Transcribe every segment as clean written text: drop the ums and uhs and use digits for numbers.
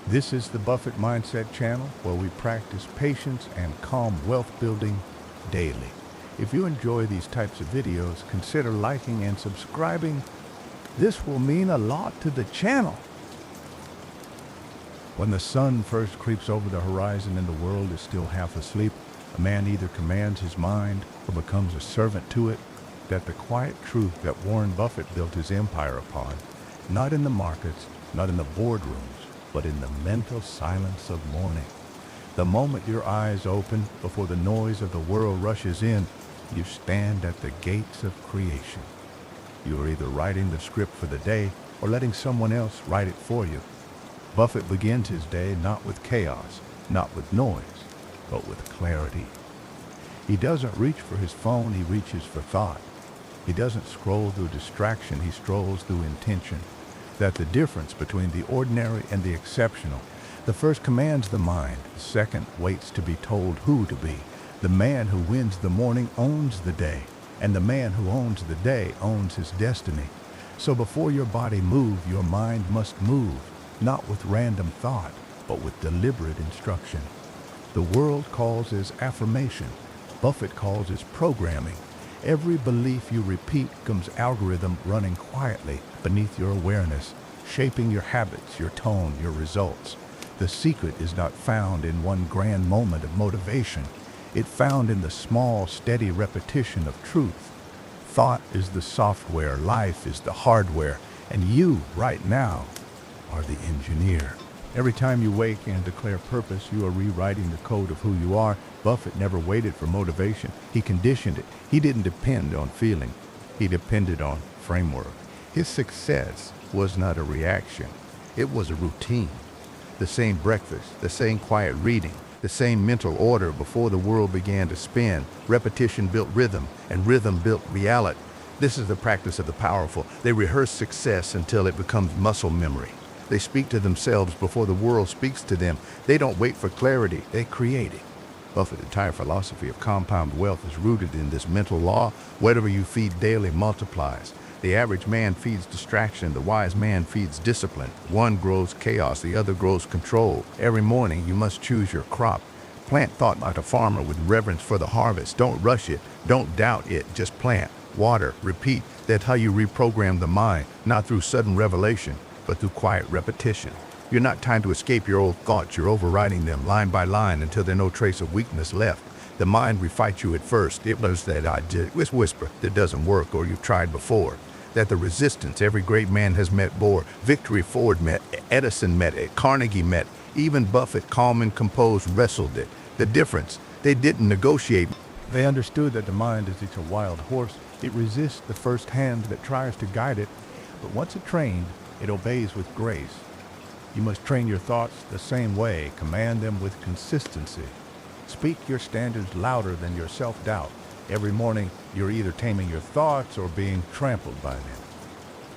This is the Buffett Mindset channel where we practice patience and calm wealth building daily. If you enjoy these types of videos, consider liking and subscribing. This will mean a lot to the channel. When the sun first creeps over the horizon and the world is still half asleep, a man either commands his mind or becomes a servant to it. That the quiet truth that Warren Buffett built his empire upon, not in the markets, not in the boardrooms, but in the mental silence of morning. The moment your eyes open, before the noise of the world rushes in, you stand at the gates of creation. You are either writing the script for the day or letting someone else write it for you. Buffett begins his day not with chaos, not with noise, but with clarity. He doesn't reach for his phone, he reaches for thought. He doesn't scroll through distraction, he strolls through intention. That the difference between the ordinary and the exceptional. The first commands the mind, the second waits to be told who to be. The man who wins the morning owns the day, and the man who owns the day owns his destiny. So before your body moves, your mind must move, not with random thought, but with deliberate instruction. The world calls as affirmation, Buffett calls as programming. Every belief you repeat becomes algorithm running quietly beneath your awareness, shaping your habits, your tone, your results. The secret is not found in one grand moment of motivation. It's found in the small, steady repetition of truth. Thought is the software, life is the hardware, and you, right now, are the engineer. Every time you wake and declare purpose, you are rewriting the code of who you are. Buffett never waited for motivation. He conditioned it. He didn't depend on feeling. He depended on framework. His success was not a reaction. It was a routine. The same breakfast, the same quiet reading, the same mental order before the world began to spin. Repetition built rhythm, and rhythm built reality. This is the practice of the powerful. They rehearse success until it becomes muscle memory. They speak to themselves before the world speaks to them. They don't wait for clarity, they create it. Buffett's entire philosophy of compound wealth is rooted in this mental law. Whatever you feed daily multiplies. The average man feeds distraction, the wise man feeds discipline. One grows chaos, the other grows control. Every morning you must choose your crop. Plant thought like a farmer with reverence for the harvest. Don't rush it, don't doubt it, just plant, water, repeat. That's how you reprogram the mind, not through sudden revelation, but through quiet repetition. You're not trying to escape your old thoughts, you're overriding them line by line until there's no trace of weakness left. The mind refights you at first. It knows that it's whisper that doesn't work or you've tried before. That the resistance every great man has met bore. Victory Ford met, Edison met it, Carnegie met, even Buffett, calm and composed, wrestled it. The difference, they didn't negotiate. They understood that the mind is a wild horse. It resists the first hand that tries to guide it, but once it's trained, it obeys with grace. You must train your thoughts the same way, command them with consistency. Speak your standards louder than your self-doubt. Every morning, you're either taming your thoughts or being trampled by them.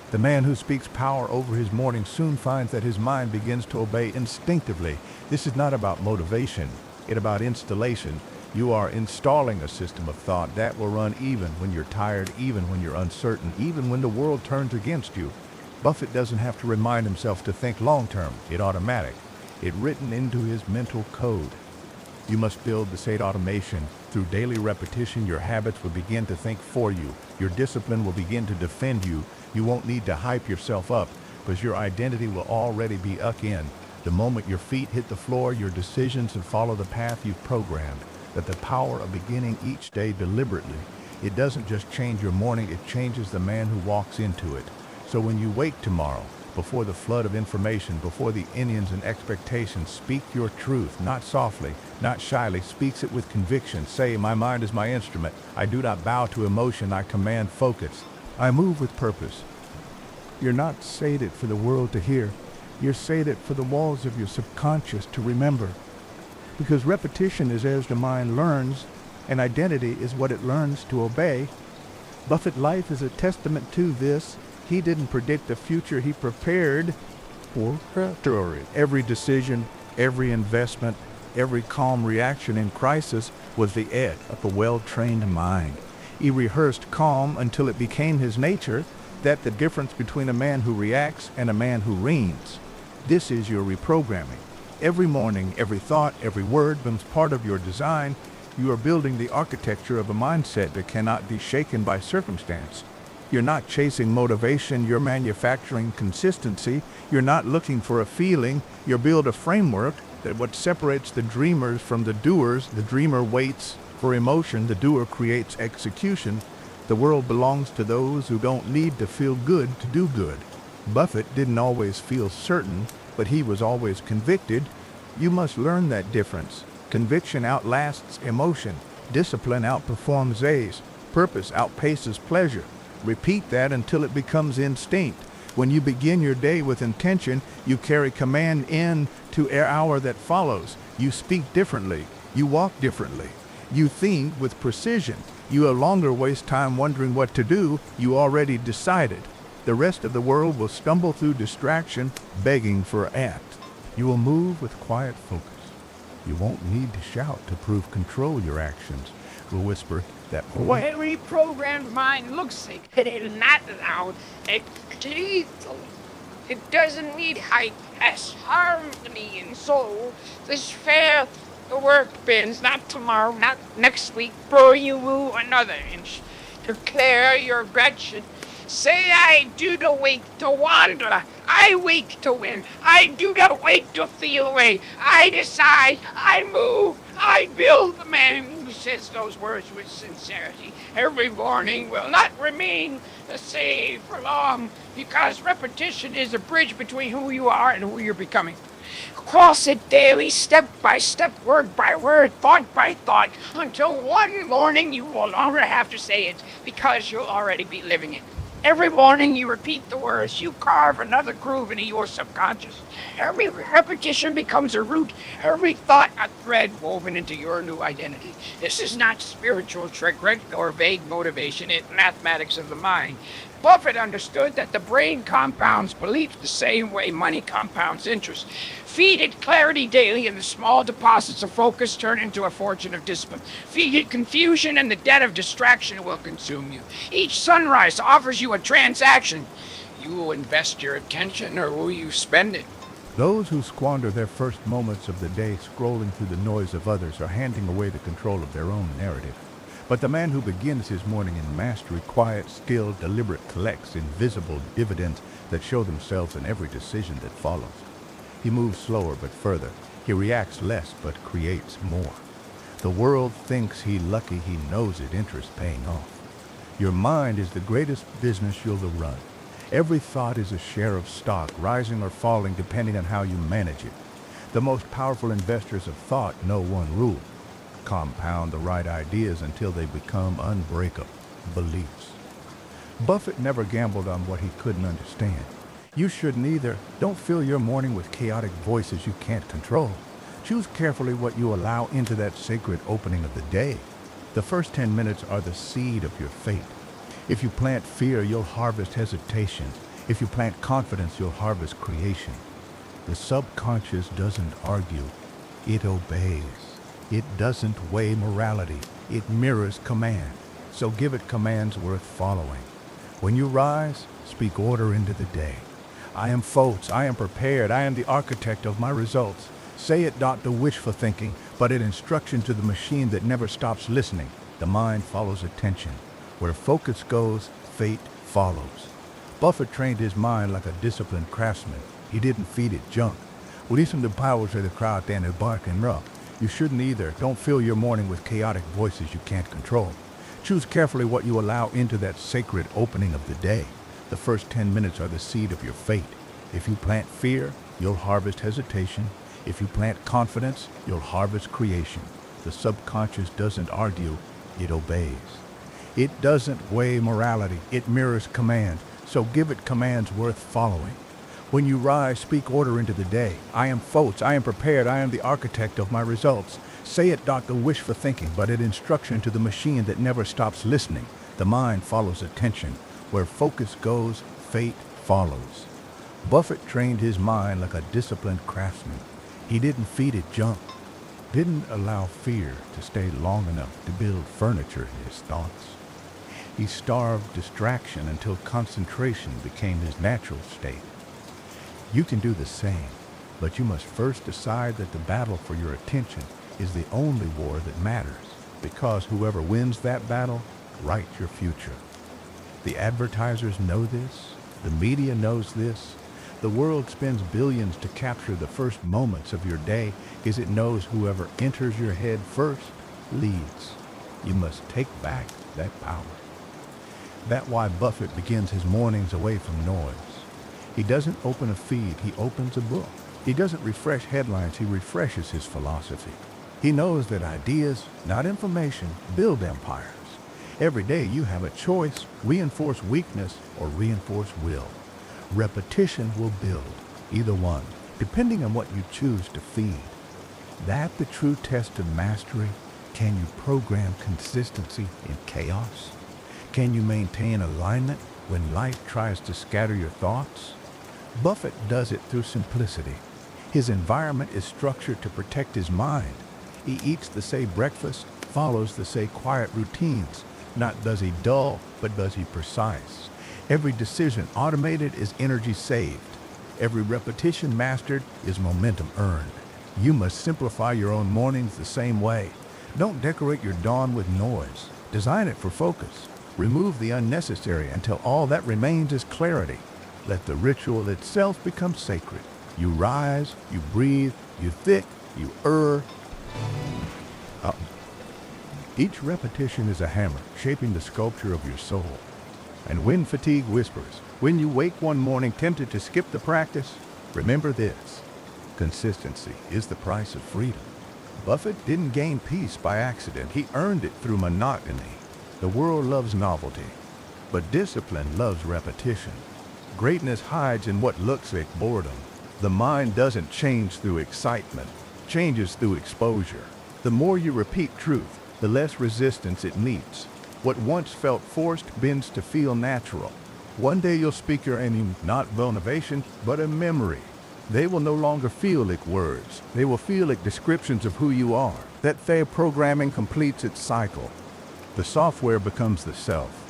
The man who speaks power over his morning soon finds that his mind begins to obey instinctively. This is not about motivation, it's about installation. You are installing a system of thought that will run even when you're tired, even when you're uncertain, even when the world turns against you. Buffett doesn't have to remind himself to think long-term. It's automatic. It's written into his mental code. You must build the state automation. Through daily repetition, your habits will begin to think for you. Your discipline will begin to defend you. You won't need to hype yourself up because your identity will already be in. The moment your feet hit the floor, your decisions will follow the path you've programmed. That the power of beginning each day deliberately. It doesn't just change your morning, it changes the man who walks into it. So when you wake tomorrow, before the flood of information, before the Indians and expectations, speak your truth, not softly, not shyly, speaks it with conviction. Say, my mind is my instrument. I do not bow to emotion, I command focus. I move with purpose. You're not sated for the world to hear. You're sated for the walls of your subconscious to remember. Because repetition is as the mind learns, and identity is what it learns to obey. Buffett's life is a testament to this. He didn't predict the future, he prepared for it. Every decision, every investment, every calm reaction in crisis was the edge of a well-trained mind. He rehearsed calm until it became his nature. That the difference between a man who reacts and a man who reigns. This is your reprogramming. Every morning, every thought, every word becomes part of your design. You are building the architecture of a mindset that cannot be shaken by circumstance. You're not chasing motivation, you're manufacturing consistency. You're not looking for a feeling, you build a framework that what separates the dreamers from the doers. The dreamer waits for emotion, the doer creates execution. The world belongs to those who don't need to feel good to do good. Buffett didn't always feel certain, but he was always convicted. You must learn that difference. Conviction outlasts emotion. Discipline outperforms ace. Purpose outpaces pleasure. Repeat that until it becomes instinct. When you begin your day with intention, you carry command into the hour that follows. You speak differently. You walk differently. You think with precision. You no longer waste time wondering what to do. You already decided. The rest of the world will stumble through distraction, begging for act. You will move with quiet focus. You won't need to shout to prove control your actions. Will whisper that what a reprogrammed mind looks like. It is not loud. It's lethal. It doesn't need hype. Has harmony and soul. This fair the work bends, not tomorrow, not next week. Bro, you move another inch. Declare your gratitude. Say I do not wake to wander. I wake to win. I do not wake to feel away. I decide. I move. I build. The man who says those words with sincerity every morning will not remain the same for long, because repetition is a bridge between who you are and who you're becoming. Cross it daily, step by step, word by word, thought by thought, until one morning you will no longer have to say it, because you'll already be living it. Every morning you repeat the words, you carve another groove into your subconscious. Every repetition becomes a root, every thought a thread woven into your new identity. This is not spiritual trick or vague motivation, it's mathematics of the mind. Buffett understood that the brain compounds belief the same way money compounds interest. Feed it clarity daily, and the small deposits of focus turn into a fortune of discipline. Feed it confusion, and the debt of distraction will consume you. Each sunrise offers you a transaction. You will invest your attention, or will you spend it? Those who squander their first moments of the day scrolling through the noise of others are handing away the control of their own narrative. But the man who begins his morning in mastery, quiet, skilled, deliberate, collects invisible dividends that show themselves in every decision that follows. He moves slower but further. He reacts less but creates more. The world thinks he lucky, he knows it, interest paying off. Your mind is the greatest business you'll run. Every thought is a share of stock, rising or falling depending on how you manage it. The most powerful investors of thought know one rule: compound the right ideas until they become unbreakable beliefs. Buffett never gambled on what he couldn't understand. You shouldn't either. Don't fill your morning with chaotic voices you can't control. Choose carefully what you allow into that sacred opening of the day. The first 10 minutes are the seed of your fate. If you plant fear, you'll harvest hesitation. If you plant confidence, you'll harvest creation. The subconscious doesn't argue, it obeys. It doesn't weigh morality, it mirrors command. So give it commands worth following. When you rise, speak order into the day. I am folks, I am prepared, I am the architect of my results. Say it not the wishful thinking, but an instruction to the machine that never stops listening. The mind follows attention. Where focus goes, fate follows. Buffett trained his mind like a disciplined craftsman. He didn't feed it junk. Listen to powers of the crowd and barking rough. You shouldn't either. Don't fill your morning with chaotic voices you can't control. Choose carefully what you allow into that sacred opening of the day. The first 10 minutes are the seed of your fate. If you plant fear, you'll harvest hesitation. If you plant confidence, you'll harvest creation. The subconscious doesn't argue, it obeys. It doesn't weigh morality, it mirrors command. So give it commands worth following. When you rise, speak order into the day. I am folks, I am prepared, I am the architect of my results. Say it not the wish for thinking, but an instruction to the machine that never stops listening. The mind follows attention. Where focus goes, fate follows. Buffett trained his mind like a disciplined craftsman. He didn't feed it junk. Didn't allow fear to stay long enough to build furniture in his thoughts. He starved distraction until concentration became his natural state. You can do the same, but you must first decide that the battle for your attention is the only war that matters, because whoever wins that battle writes your future. The advertisers know this. The media knows this. The world spends billions to capture the first moments of your day because it knows whoever enters your head first leads. You must take back that power. That's why Buffett begins his mornings away from noise. He doesn't open a feed, he opens a book. He doesn't refresh headlines, he refreshes his philosophy. He knows that ideas, not information, build empires. Every day you have a choice: reinforce weakness or reinforce will. Repetition will build, either one, depending on what you choose to feed. That's the true test of mastery. Can you program consistency in chaos? Can you maintain alignment when life tries to scatter your thoughts? Buffett does it through simplicity. His environment is structured to protect his mind. He eats the say breakfast, follows the say quiet routines. Not does he dull, but does he precise. Every decision automated is energy saved. Every repetition mastered is momentum earned. You must simplify your own mornings the same way. Don't decorate your dawn with noise. Design it for focus. Remove the unnecessary until all that remains is clarity. Let the ritual itself become sacred. You rise, you breathe, you think, you err. Each repetition is a hammer shaping the sculpture of your soul. And when fatigue whispers, when you wake one morning tempted to skip the practice, remember this: consistency is the price of freedom. Buffett didn't gain peace by accident. He earned it through monotony. The world loves novelty, but discipline loves repetition. Greatness hides in what looks like boredom. The mind doesn't change through excitement, changes through exposure. The more you repeat truth, the less resistance it meets. What once felt forced bends to feel natural. One day you'll speak your aim, not motivation, but a memory. They will no longer feel like words. They will feel like descriptions of who you are. That their programming completes its cycle. The software becomes the self.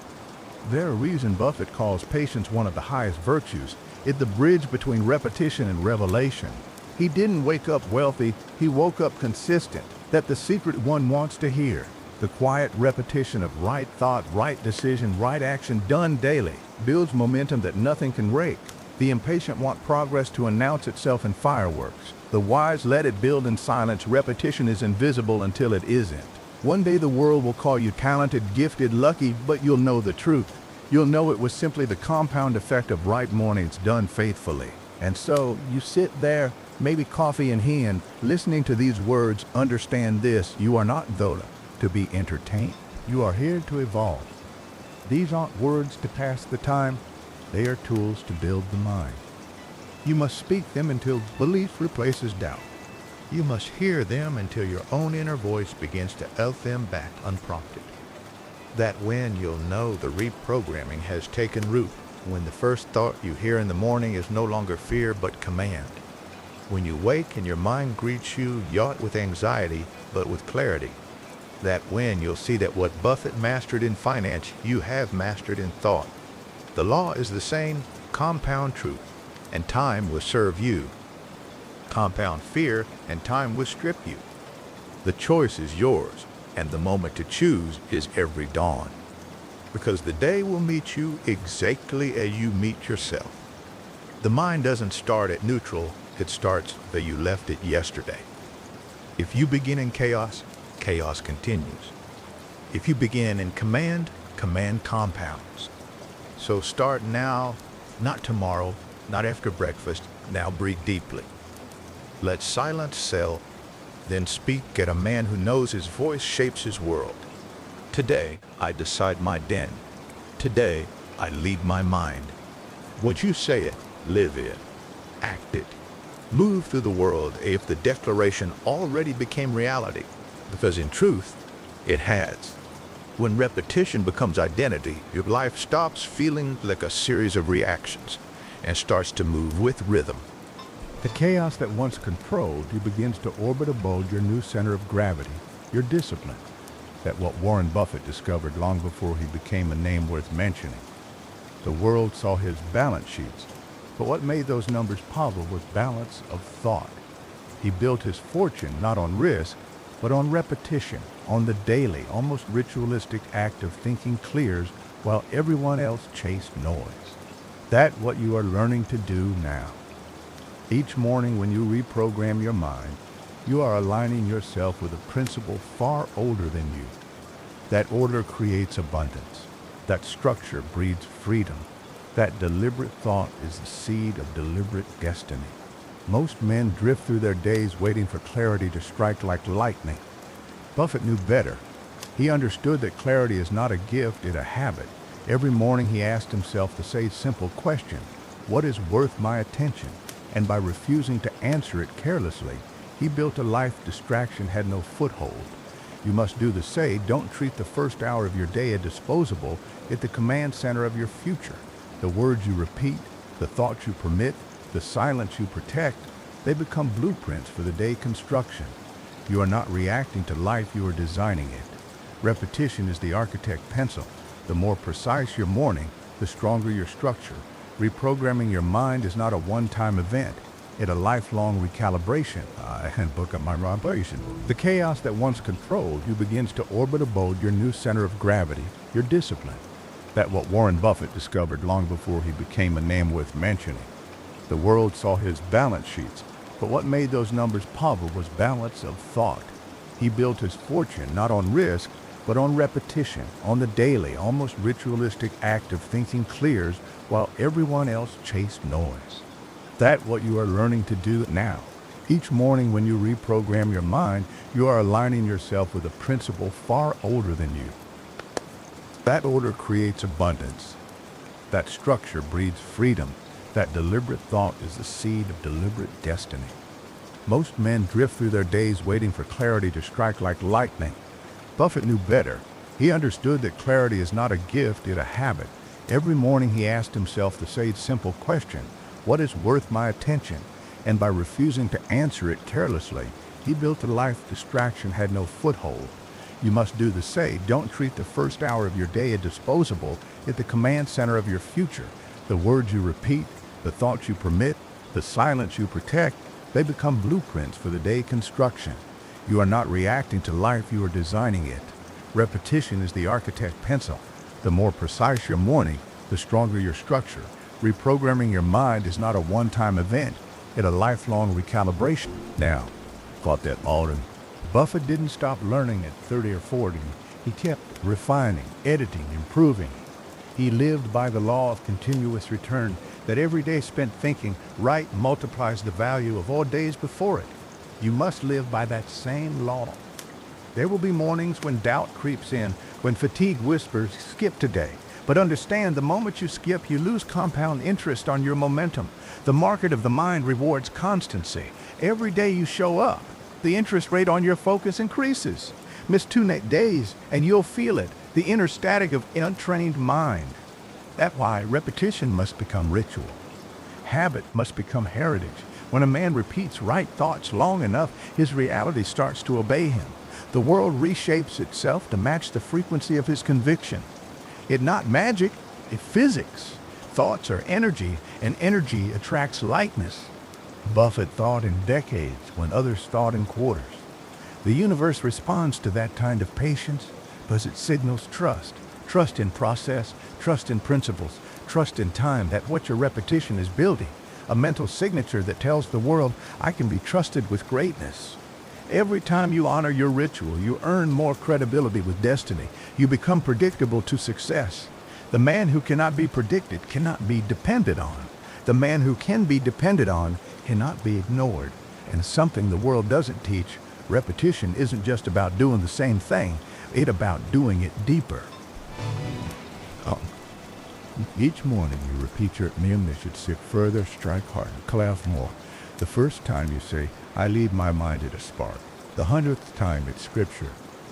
There's a reason Buffett calls patience one of the highest virtues. It's the bridge between repetition and revelation. He didn't wake up wealthy, he woke up consistent. That's the secret one wants to hear. The quiet repetition of right thought, right decision, right action done daily builds momentum that nothing can break. The impatient want progress to announce itself in fireworks. The wise let it build in silence. Repetition is invisible until it isn't. One day the world will call you talented, gifted, lucky, but you'll know the truth. You'll know it was simply the compound effect of right mornings done faithfully. And so you sit there, maybe coffee in hand, listening to these words. Understand this: you are not Zola to be entertained. You are here to evolve. These aren't words to pass the time. They are tools to build the mind. You must speak them until belief replaces doubt. You must hear them until your own inner voice begins to elf them back unprompted. That when you'll know the reprogramming has taken root, when the first thought you hear in the morning is no longer fear but command. When you wake and your mind greets you yaught with anxiety but with clarity. That when you'll see that what Buffett mastered in finance, you have mastered in thought. The law is the same: compound truth, and time will serve you. Compound fear, and time will strip you. The choice is yours, and the moment to choose is every dawn. Because the day will meet you exactly as you meet yourself. The mind doesn't start at neutral, it starts where you left it yesterday. If you begin in chaos, chaos continues. If you begin in command, command compounds. So start now, not tomorrow, not after breakfast. Now breathe deeply. Let silence sell, then speak at a man who knows his voice shapes his world. Today, I decide my den. Today, I lead my mind. What you say it, live it, act it. Move through the world as if the declaration already became reality, because in truth, it has. When repetition becomes identity, your life stops feeling like a series of reactions and starts to move with rhythm. The chaos that once controlled you begins to orbit above your new center of gravity, your discipline. That's what Warren Buffett discovered long before he became a name worth mentioning. The world saw his balance sheets, But what made those numbers powerful was balance of thought. He built his fortune not on risk, but on repetition, on the daily, almost ritualistic act of thinking clears while everyone else chased noise. That's what you are learning to do now. Each morning when you reprogram your mind, you are aligning yourself with a principle far older than you. That order creates abundance. That structure breeds freedom. That deliberate thought is the seed of deliberate destiny. Most men drift through their days waiting for clarity to strike like lightning. Buffett knew better. He understood that clarity is not a gift, it's a habit. Every morning he asked himself the same simple question, what is worth my attention? And by refusing to answer it carelessly, he built a life distraction had no foothold. You must do the same. Don't treat the first hour of your day as disposable. It's the command center of your future. The words you repeat, the thoughts you permit, the silence you protect, they become blueprints for the day construction. You are not reacting to life, you are designing it. Repetition is the architect pencil. The more precise your morning, the stronger your structure. Reprogramming your mind is not a one-time event. It's a lifelong recalibration. And book up my vibration. The chaos that once controlled you begins to orbit above your new center of gravity, your discipline. That's what Warren Buffett discovered long before he became a name worth mentioning. The world saw his balance sheets, but what made those numbers powerful was balance of thought. He built his fortune not on risk, but on repetition, on the daily, almost ritualistic act of thinking clears while everyone else chased noise. That's what you are learning to do now. Each morning when you reprogram your mind, you are aligning yourself with a principle far older than you. That order creates abundance. That structure breeds freedom. That deliberate thought is the seed of deliberate destiny. Most men drift through their days waiting for clarity to strike like lightning. Buffett knew better. He understood that clarity is not a gift, it's a habit. Every morning he asked himself the same simple question, what is worth my attention? And by refusing to answer it carelessly, he built a life distraction had no foothold. You must do the same. Don't treat the first hour of your day as disposable. It's the command center of your future. The words you repeat, the thoughts you permit, the silence you protect, they become blueprints for the day construction. You are not reacting to life, you are designing it. Repetition is the architect pencil. The more precise your morning, the stronger your structure. Reprogramming your mind is not a one-time event. It's a lifelong recalibration. Now, caught that, Alden? Buffett didn't stop learning at 30 or 40. He kept refining, editing, improving. He lived by the law of continuous return, that every day spent thinking right multiplies the value of all days before it. You must live by that same law. There will be mornings when doubt creeps in, when fatigue whispers, skip today. But understand, the moment you skip, you lose compound interest on your momentum. The market of the mind rewards constancy. Every day you show up, the interest rate on your focus increases. Miss 2 days, and you'll feel it, the inner static of untrained mind. That's why repetition must become ritual. Habit must become heritage. When a man repeats right thoughts long enough, his reality starts to obey him. The world reshapes itself to match the frequency of his conviction. It's not magic, it's physics. Thoughts are energy, and energy attracts lightness. Buffett thought in decades when others thought in quarters. The universe responds to that kind of patience because it signals trust. Trust in process, trust in principles, trust in time, that what your repetition is building. A mental signature that tells the world, I can be trusted with greatness. Every time you honor your ritual, you earn more credibility with destiny. You become predictable to success. The man who cannot be predicted cannot be depended on. The man who can be depended on cannot be ignored. And something the world doesn't teach, repetition isn't just about doing the same thing, it's about doing it deeper. Each morning you repeat your name that should sit further, strike harder, clap more. The first time you say, I lead my mind at a spark. The 100th time it's scripture.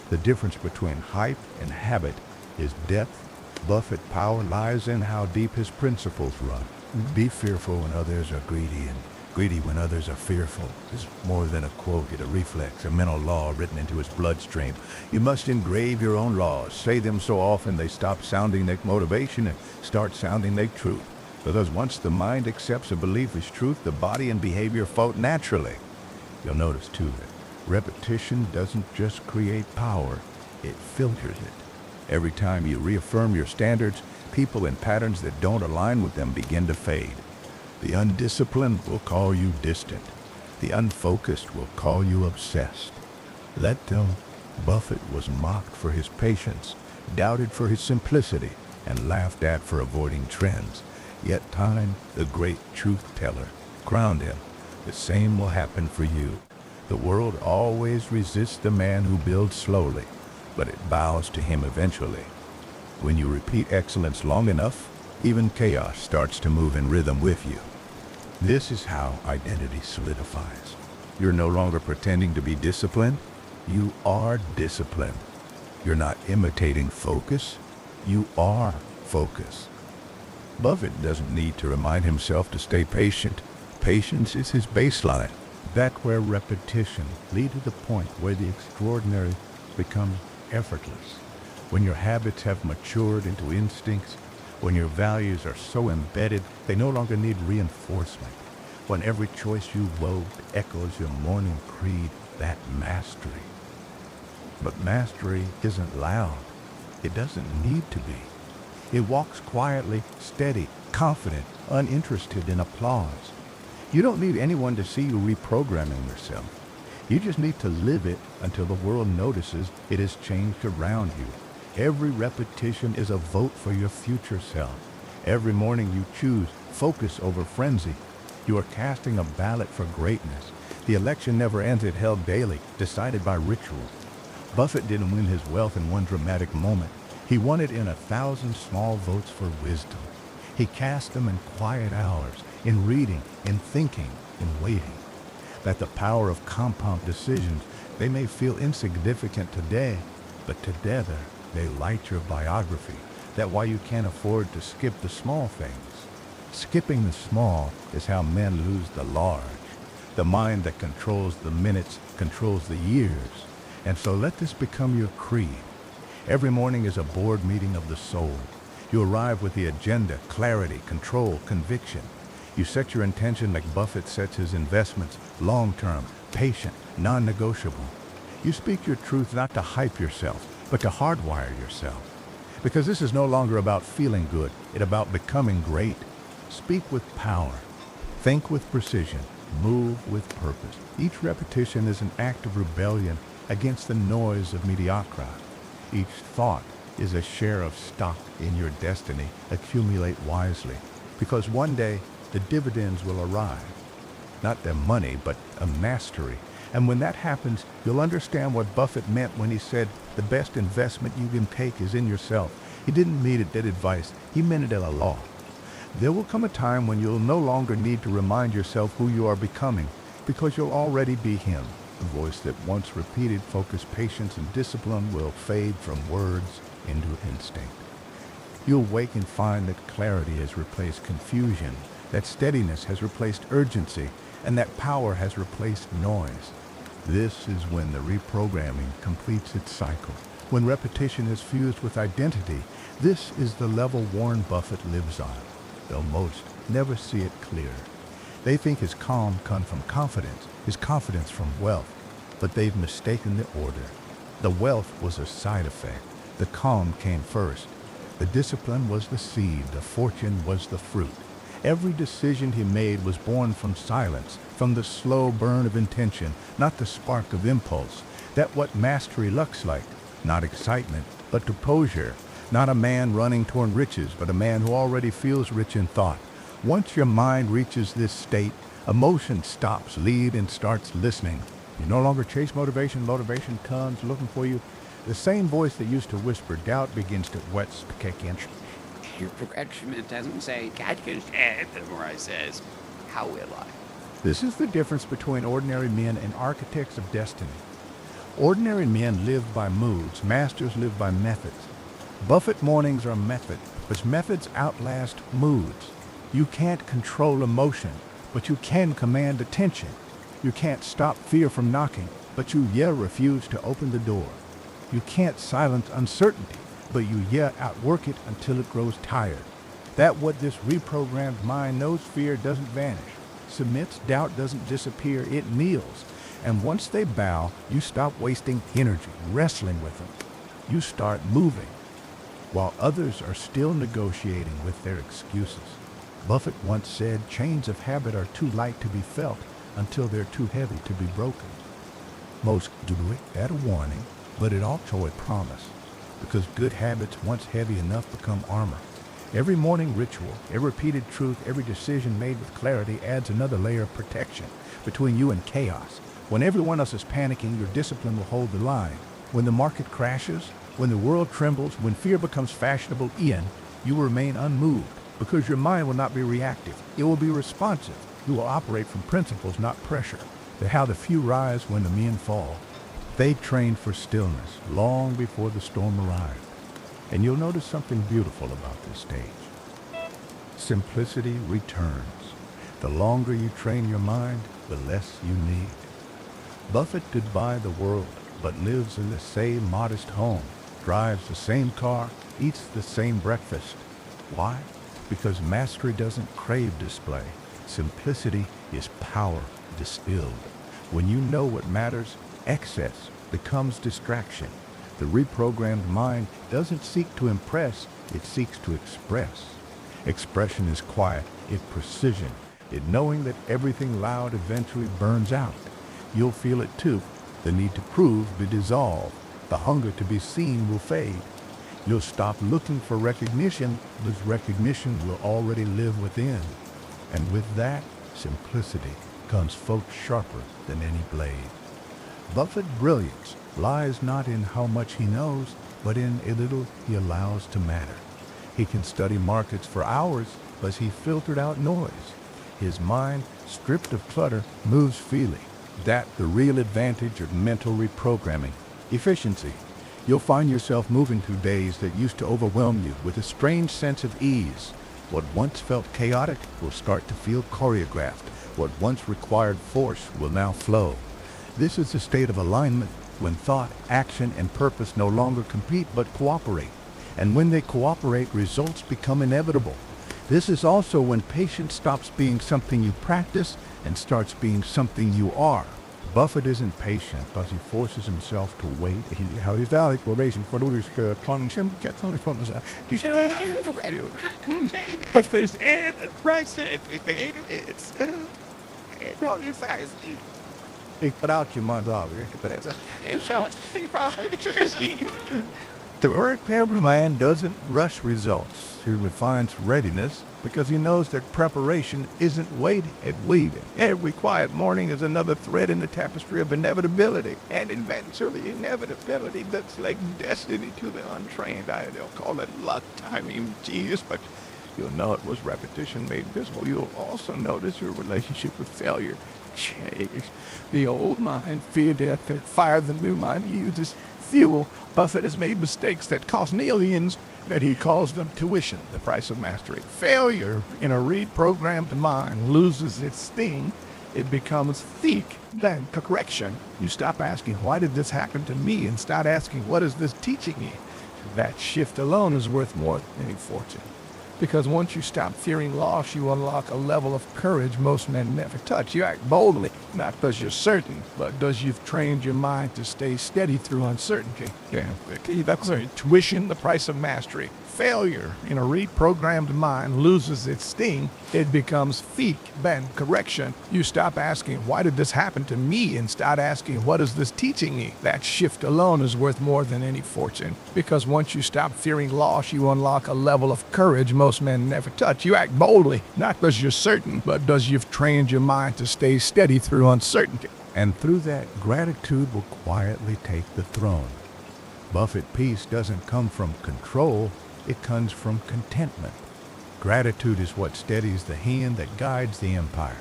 The difference between hype and habit is depth. Buffett power lies in how deep his principles run. Be fearful when others are greedy, and greedy when others are fearful. It's more than a quote, it's a reflex, a mental law written into his bloodstream. You must engrave your own laws. Say them so often they stop sounding like motivation and start sounding like truth. Because once the mind accepts a belief as truth, the body and behavior flow naturally. You'll notice, too, that repetition doesn't just create power, it filters it. Every time you reaffirm your standards, people and patterns that don't align with them begin to fade. The undisciplined will call you distant. The unfocused will call you obsessed. Let them. Buffett was mocked for his patience, doubted for his simplicity, and laughed at for avoiding trends. Yet time, the great truth-teller, crowned him. The same will happen for you. The world always resists the man who builds slowly, but it bows to him eventually. When you repeat excellence long enough, even chaos starts to move in rhythm with you. This is how identity solidifies. You're no longer pretending to be disciplined. You are disciplined. You're not imitating focus. You are focus. Buffett doesn't need to remind himself to stay patient. Patience is his baseline. That's where repetition leads to the point where the extraordinary becomes effortless. When your habits have matured into instincts, when your values are so embedded they no longer need reinforcement, when every choice you vote echoes your morning creed, that mastery. But mastery isn't loud. It doesn't need to be. It walks quietly, steady, confident, uninterested in applause. You don't need anyone to see you reprogramming yourself. You just need to live it until the world notices it has changed around you. Every repetition is a vote for your future self. Every morning you choose focus over frenzy. You are casting a ballot for greatness. The election never ends, it held daily, decided by ritual. Buffett didn't win his wealth in one dramatic moment. He won it in 1,000 small votes for wisdom. He cast them in quiet hours, in reading, in thinking, in waiting. That the power of compound decisions, they may feel insignificant today, but together they light your biography. That why you can't afford to skip the small things. Skipping the small is how men lose the large. The mind that controls the minutes controls the years. And so let this become your creed. Every morning is a board meeting of the soul. You arrive with the agenda, clarity, control, conviction. You set your intention like Buffett sets his investments, long-term, patient, non-negotiable. You speak your truth not to hype yourself, but to hardwire yourself. Because this is no longer about feeling good, it's about becoming great. Speak with power. Think with precision. Move with purpose. Each repetition is an act of rebellion against the noise of mediocrity. Each thought is a share of stock in your destiny. Accumulate wisely, because one day the dividends will arrive. Not the money, but a mastery. And when that happens, you'll understand what Buffett meant when he said the best investment you can take is in yourself. He didn't mean it as advice, he meant it as a law. There will come a time when you'll no longer need to remind yourself who you are becoming, because you'll already be him. The voice that once repeated focus, patience, and discipline will fade from words into instinct. You'll wake and find that clarity has replaced confusion, that steadiness has replaced urgency, and that power has replaced noise. This is when the reprogramming completes its cycle. When repetition is fused with identity, this is the level Warren Buffett lives on, though most never see it clear. They think his calm comes from confidence, his confidence from wealth, but they've mistaken the order. The wealth was a side effect. The calm came first. The discipline was the seed. The fortune was the fruit. Every decision he made was born from silence, from the slow burn of intention, not the spark of impulse. That's what mastery looks like. Not excitement, but composure. Not a man running toward riches, but a man who already feels rich in thought. Once your mind reaches this state, emotion stops, lead, and starts listening. You no longer chase motivation. Motivation comes looking for you. The same voice that used to whisper doubt begins to kick in. Your progression doesn't say, God can say, or I says, how will I? This is the difference between ordinary men and architects of destiny. Ordinary men live by moods. Masters live by methods. Buffett mornings are method, but methods outlast moods. You can't control emotion, but you can command attention. You can't stop fear from knocking, but you refuse to open the door. You can't silence uncertainty, but you outwork it until it grows tired. That what this reprogrammed mind knows fear doesn't vanish, submits, doubt doesn't disappear, it kneels. And once they bow, you stop wasting energy wrestling with them. You start moving, while others are still negotiating with their excuses. Buffett once said, chains of habit are too light to be felt until they're too heavy to be broken. Most do it at a warning, but it also a promise, because good habits, once heavy enough, become armor. Every morning ritual, every repeated truth, every decision made with clarity adds another layer of protection between you and chaos. When everyone else is panicking, your discipline will hold the line. When the market crashes, when the world trembles, when fear becomes fashionable, you will remain unmoved, because your mind will not be reactive. It will be responsive. You will operate from principles, not pressure. How the few rise when the men fall. They trained for stillness long before the storm arrived. And you'll notice something beautiful about this stage. Simplicity returns. The longer you train your mind, the less you need. Buffett could buy the world, but lives in the same modest home, drives the same car, eats the same breakfast. Why? Because mastery doesn't crave display. Simplicity is power distilled. When you know what matters, excess becomes distraction. The reprogrammed mind doesn't seek to impress, it seeks to express. Expression is quiet, it precision, it knowing that everything loud eventually burns out. You'll feel it too. The need to prove will dissolve. The hunger to be seen will fade. You'll stop looking for recognition, because recognition will already live within. And with that, simplicity comes folks sharper than any blade. Buffett's brilliance lies not in how much he knows, but in a little he allows to matter. He can study markets for hours, but he filtered out noise. His mind, stripped of clutter, moves freely. That the real advantage of mental reprogramming. Efficiency. You'll find yourself moving through days that used to overwhelm you with a strange sense of ease. What once felt chaotic will start to feel choreographed. What once required force will now flow. This is a state of alignment when thought, action, and purpose no longer compete but cooperate. And when they cooperate, results become inevitable. This is also when patience stops being something you practice and starts being something you are. Buffett isn't patient because he forces himself to wait. How is that exploration for those consumption gets on from the you say, but there's a price it's probably fast. Put out your mind off here, but it's the reprogrammed man doesn't rush results. He refines readiness because he knows that preparation isn't waiting, it's weaving. Every quiet morning is another thread in the tapestry of inevitability. And eventually inevitability looks like destiny to the untrained. They'll call it luck, timing, genius, but you'll know it was repetition made visible. You'll also notice your relationship with failure change. The old mind feared death that fire the new mind uses fuel. Buffett has made mistakes that cost millions, that he calls them tuition, the price of mastery. Failure in a reprogrammed mind loses its sting. It becomes seek, then correction. You stop asking, why did this happen to me? And start asking, what is this teaching me? That shift alone is worth more than any fortune. Because once you stop fearing loss, you unlock a level of courage most men never touch. You act boldly, not because you're certain, but because you've trained your mind to stay steady through uncertainty. That's tuition, the price of mastery. Failure in a reprogrammed mind loses its sting. It becomes feek, then correction. You stop asking, why did this happen to me? And start asking, what is this teaching me? That shift alone is worth more than any fortune. Because once you stop fearing loss, you unlock a level of courage most men never touch. You act boldly, not because you're certain, but because you've trained your mind to stay steady through uncertainty. And through that, gratitude will quietly take the throne. Buffett peace doesn't come from control. It comes from contentment. Gratitude is what steadies the hand that guides the empire.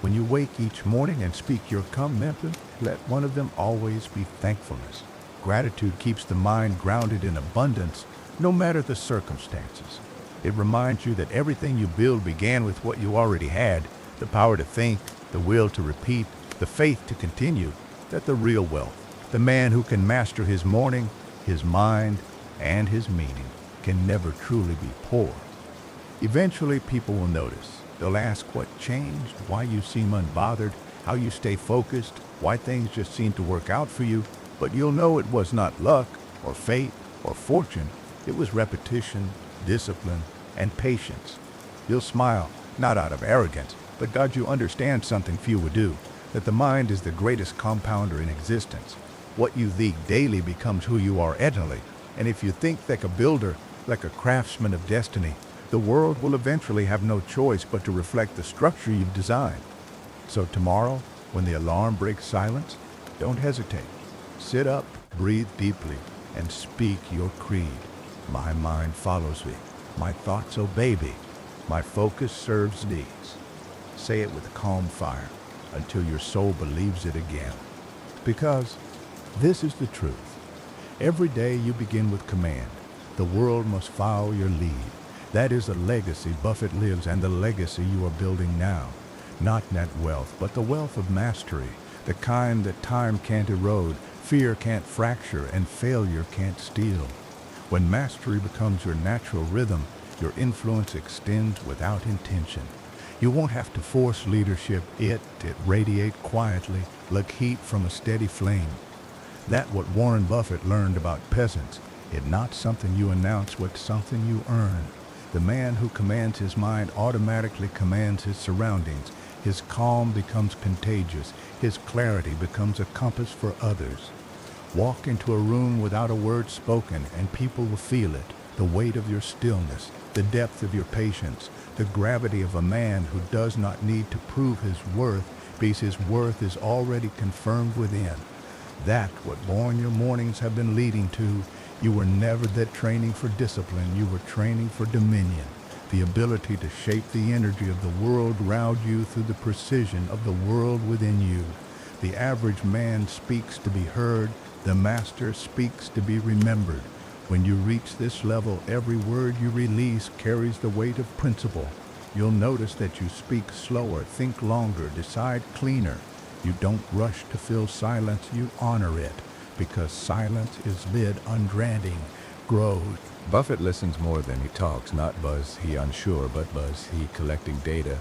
When you wake each morning and speak your come method, let one of them always be thankfulness. Gratitude keeps the mind grounded in abundance, no matter the circumstances. It reminds you that everything you build began with what you already had, the power to think, the will to repeat, the faith to continue, that the real wealth, the man who can master his morning, his mind, and his meaning, can never truly be poor. Eventually, people will notice. They'll ask what changed, why you seem unbothered, how you stay focused, why things just seem to work out for you. But you'll know it was not luck or fate or fortune. It was repetition, discipline, and patience. You'll smile, not out of arrogance, but God, you understand something few would do, that the mind is the greatest compounder in existence. What you think daily becomes who you are eternally. And if you think like a builder, like a craftsman of destiny, the world will eventually have no choice but to reflect the structure you've designed. So tomorrow, when the alarm breaks silence, don't hesitate. Sit up, breathe deeply, and speak your creed. My mind follows me. My thoughts obey me. My focus serves needs. Say it with calm fire until your soul believes it again. Because this is the truth. Every day you begin with command. The world must follow your lead. That is the legacy Buffett lives and the legacy you are building now. Not net wealth, but the wealth of mastery, the kind that time can't erode, fear can't fracture, and failure can't steal. When mastery becomes your natural rhythm, your influence extends without intention. You won't have to force leadership. It radiates quietly, like heat from a steady flame. That's what Warren Buffett learned about peasants. It's not something you announce, but something you earn. The man who commands his mind automatically commands his surroundings. His calm becomes contagious. His clarity becomes a compass for others. Walk into a room without a word spoken, and people will feel it. The weight of your stillness, the depth of your patience, the gravity of a man who does not need to prove his worth, because his worth is already confirmed within. That's what born your mornings have been leading to. You were never that training for discipline. You were training for dominion, the ability to shape the energy of the world around you through the precision of the world within you. The average man speaks to be heard. The master speaks to be remembered. When you reach this level, every word you release carries the weight of principle. You'll notice that you speak slower, think longer, decide cleaner. You don't rush to fill silence, you honor it. Because silence is lit undranding, grows. Buffett listens more than he talks, not buzz he unsure, but buzz he collecting data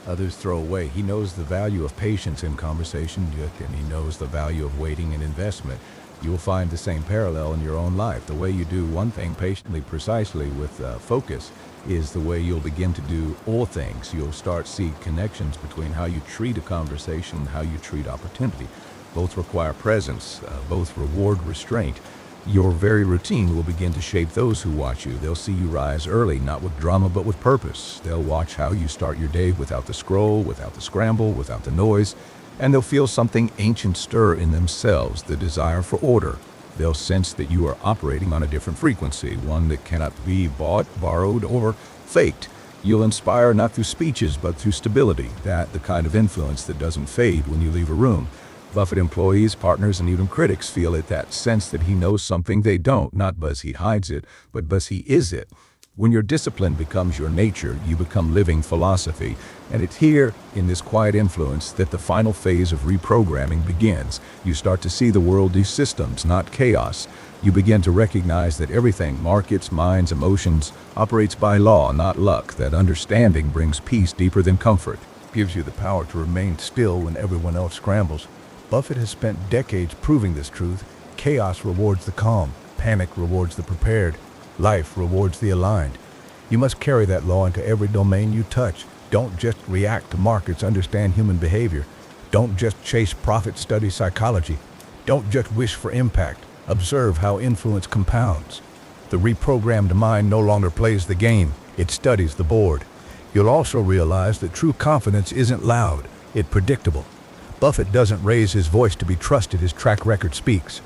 others throw away. He knows the value of patience in conversation, and he knows the value of waiting in investment. You will find the same parallel in your own life. The way you do one thing patiently, precisely, with focus, is the way you'll begin to do all things. You'll start seeing connections between how you treat a conversation and how you treat opportunity. Both require presence, both reward restraint. Your very routine will begin to shape those who watch you. They'll see you rise early, not with drama, but with purpose. They'll watch how you start your day without the scroll, without the scramble, without the noise, and they'll feel something ancient stir in themselves, the desire for order. They'll sense that you are operating on a different frequency, one that cannot be bought, borrowed, or faked. You'll inspire not through speeches, but through stability, the kind of influence that doesn't fade when you leave a room. Buffett employees, partners, and even critics feel it, that sense that he knows something they don't, not because he hides it, but because he is it. When your discipline becomes your nature, you become living philosophy. And it's here, in this quiet influence, that the final phase of reprogramming begins. You start to see the world as systems, not chaos. You begin to recognize that everything, markets, minds, emotions, operates by law, not luck. That understanding brings peace deeper than comfort. Gives you the power to remain still when everyone else scrambles. Buffett has spent decades proving this truth. Chaos rewards the calm. Panic rewards the prepared. Life rewards the aligned. You must carry that law into every domain you touch. Don't just react to markets, understand human behavior. Don't just chase profit, study psychology. Don't just wish for impact. Observe how influence compounds. The reprogrammed mind no longer plays the game. It studies the board. You'll also realize that true confidence isn't loud. It's predictable. Buffett doesn't raise his voice to be trusted. His track record speaks.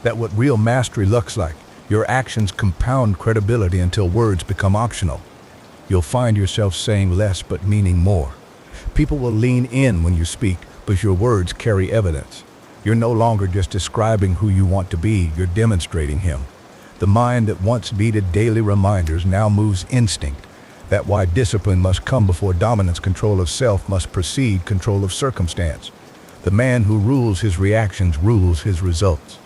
That's what real mastery looks like. Your actions compound credibility until words become optional. You'll find yourself saying less but meaning more. People will lean in when you speak, but your words carry evidence. You're no longer just describing who you want to be, you're demonstrating him. The mind that once needed daily reminders now moves instinct. That's why discipline must come before dominance. Control of self must precede control of circumstance. The man who rules his reactions rules his results.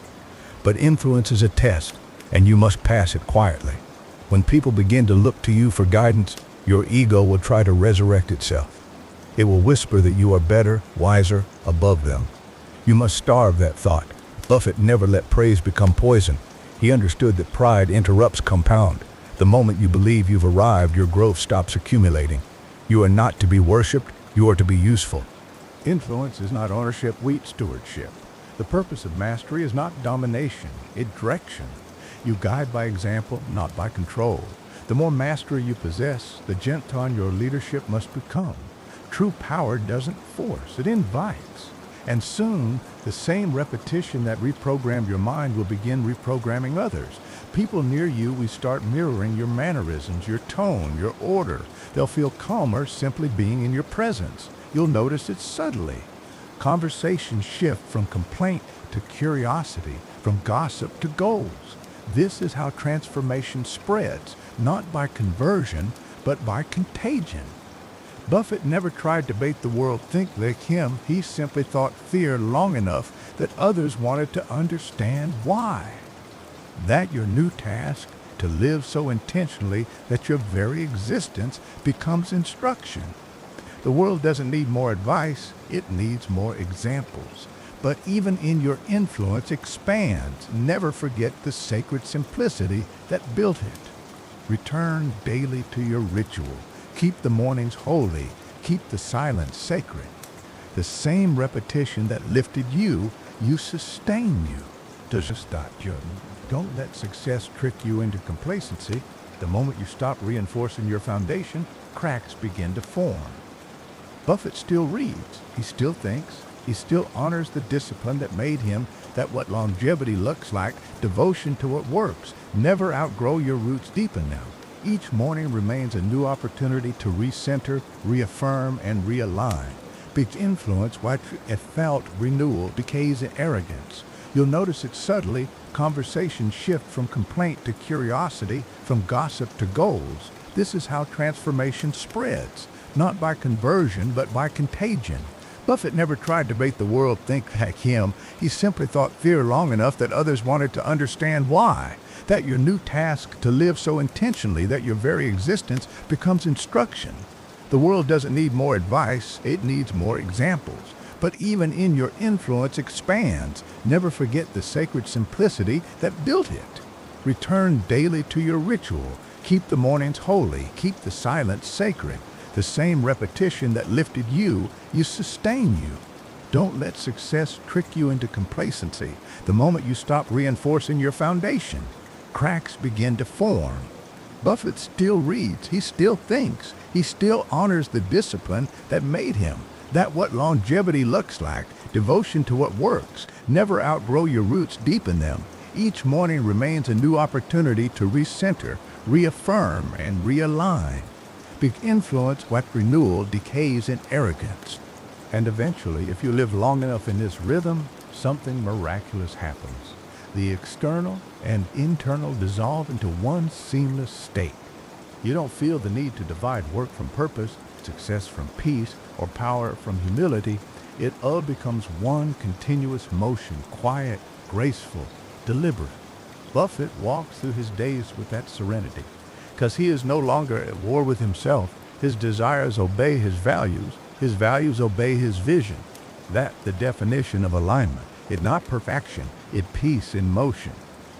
But influence is a test, and you must pass it quietly. When people begin to look to you for guidance, Your ego will try to resurrect itself. It will whisper that you are better, wiser, above them. You must starve that thought. Buffett never let praise become poison. He understood that pride interrupts compound. The moment you believe you've arrived, your growth stops accumulating. You are not to be worshipped, you are to be useful. Influence is not ownership, wheat stewardship. The purpose of mastery is not domination, it's direction. You guide by example, not by control. The more mastery you possess, the gentler your leadership must become. True power doesn't force, it invites. And soon, the same repetition that reprogrammed your mind will begin reprogramming others. People near you will start mirroring your mannerisms, your tone, your order. They'll feel calmer simply being in your presence. You'll notice it subtly. Conversations shift from complaint to curiosity, from gossip to goals. This is how transformation spreads, not by conversion, but by contagion. Buffett never tried to make the world think like him. He simply thought fear long enough that others wanted to understand why. That your new task, to live so intentionally that your very existence becomes instruction. The world doesn't need more advice, it needs more examples. But even in your influence expands. Never forget the sacred simplicity that built it. Return daily to your ritual. Keep the mornings holy. Keep the silence sacred. The same repetition that lifted you, you sustain you. Doesn't stop you. Don't let success trick you into complacency. The moment you stop reinforcing your foundation, cracks begin to form. Buffett still reads. He still thinks. He still honors the discipline that made him, that what longevity looks like, devotion to what works. Never outgrow your roots, deepen them. Each morning remains a new opportunity to recenter, reaffirm, and realign. Big influence, what it felt renewal, decays in arrogance. You'll notice it subtly. Conversations shift from complaint to curiosity, from gossip to goals. This is how transformation spreads, not by conversion, but by contagion. Buffett never tried to make the world think like him. He simply thought fear long enough that others wanted to understand why. That your new task, to live so intentionally that your very existence becomes instruction. The world doesn't need more advice, it needs more examples. But even in your influence expands. Never forget the sacred simplicity that built it. Return daily to your ritual. Keep the mornings holy. Keep the silence sacred. The same repetition that lifted you, you sustain you. Don't let success trick you into complacency. The moment you stop reinforcing your foundation, cracks begin to form. Buffett still reads. He still thinks. He still honors the discipline that made him. That what longevity looks like, devotion to what works. Never outgrow your roots, deepen them. Each morning remains a new opportunity to recenter, reaffirm, and realign. Big influence, what renewal, decays in arrogance. And eventually, if you live long enough in this rhythm, something miraculous happens. The external and internal dissolve into one seamless state. You don't feel the need to divide work from purpose, success from peace, or power from humility. It all becomes one continuous motion, quiet, graceful, deliberate. Buffett walks through his days with that serenity, because he is no longer at war with himself. His desires obey his values obey his vision. That the definition of alignment. It not perfection, it peace in motion.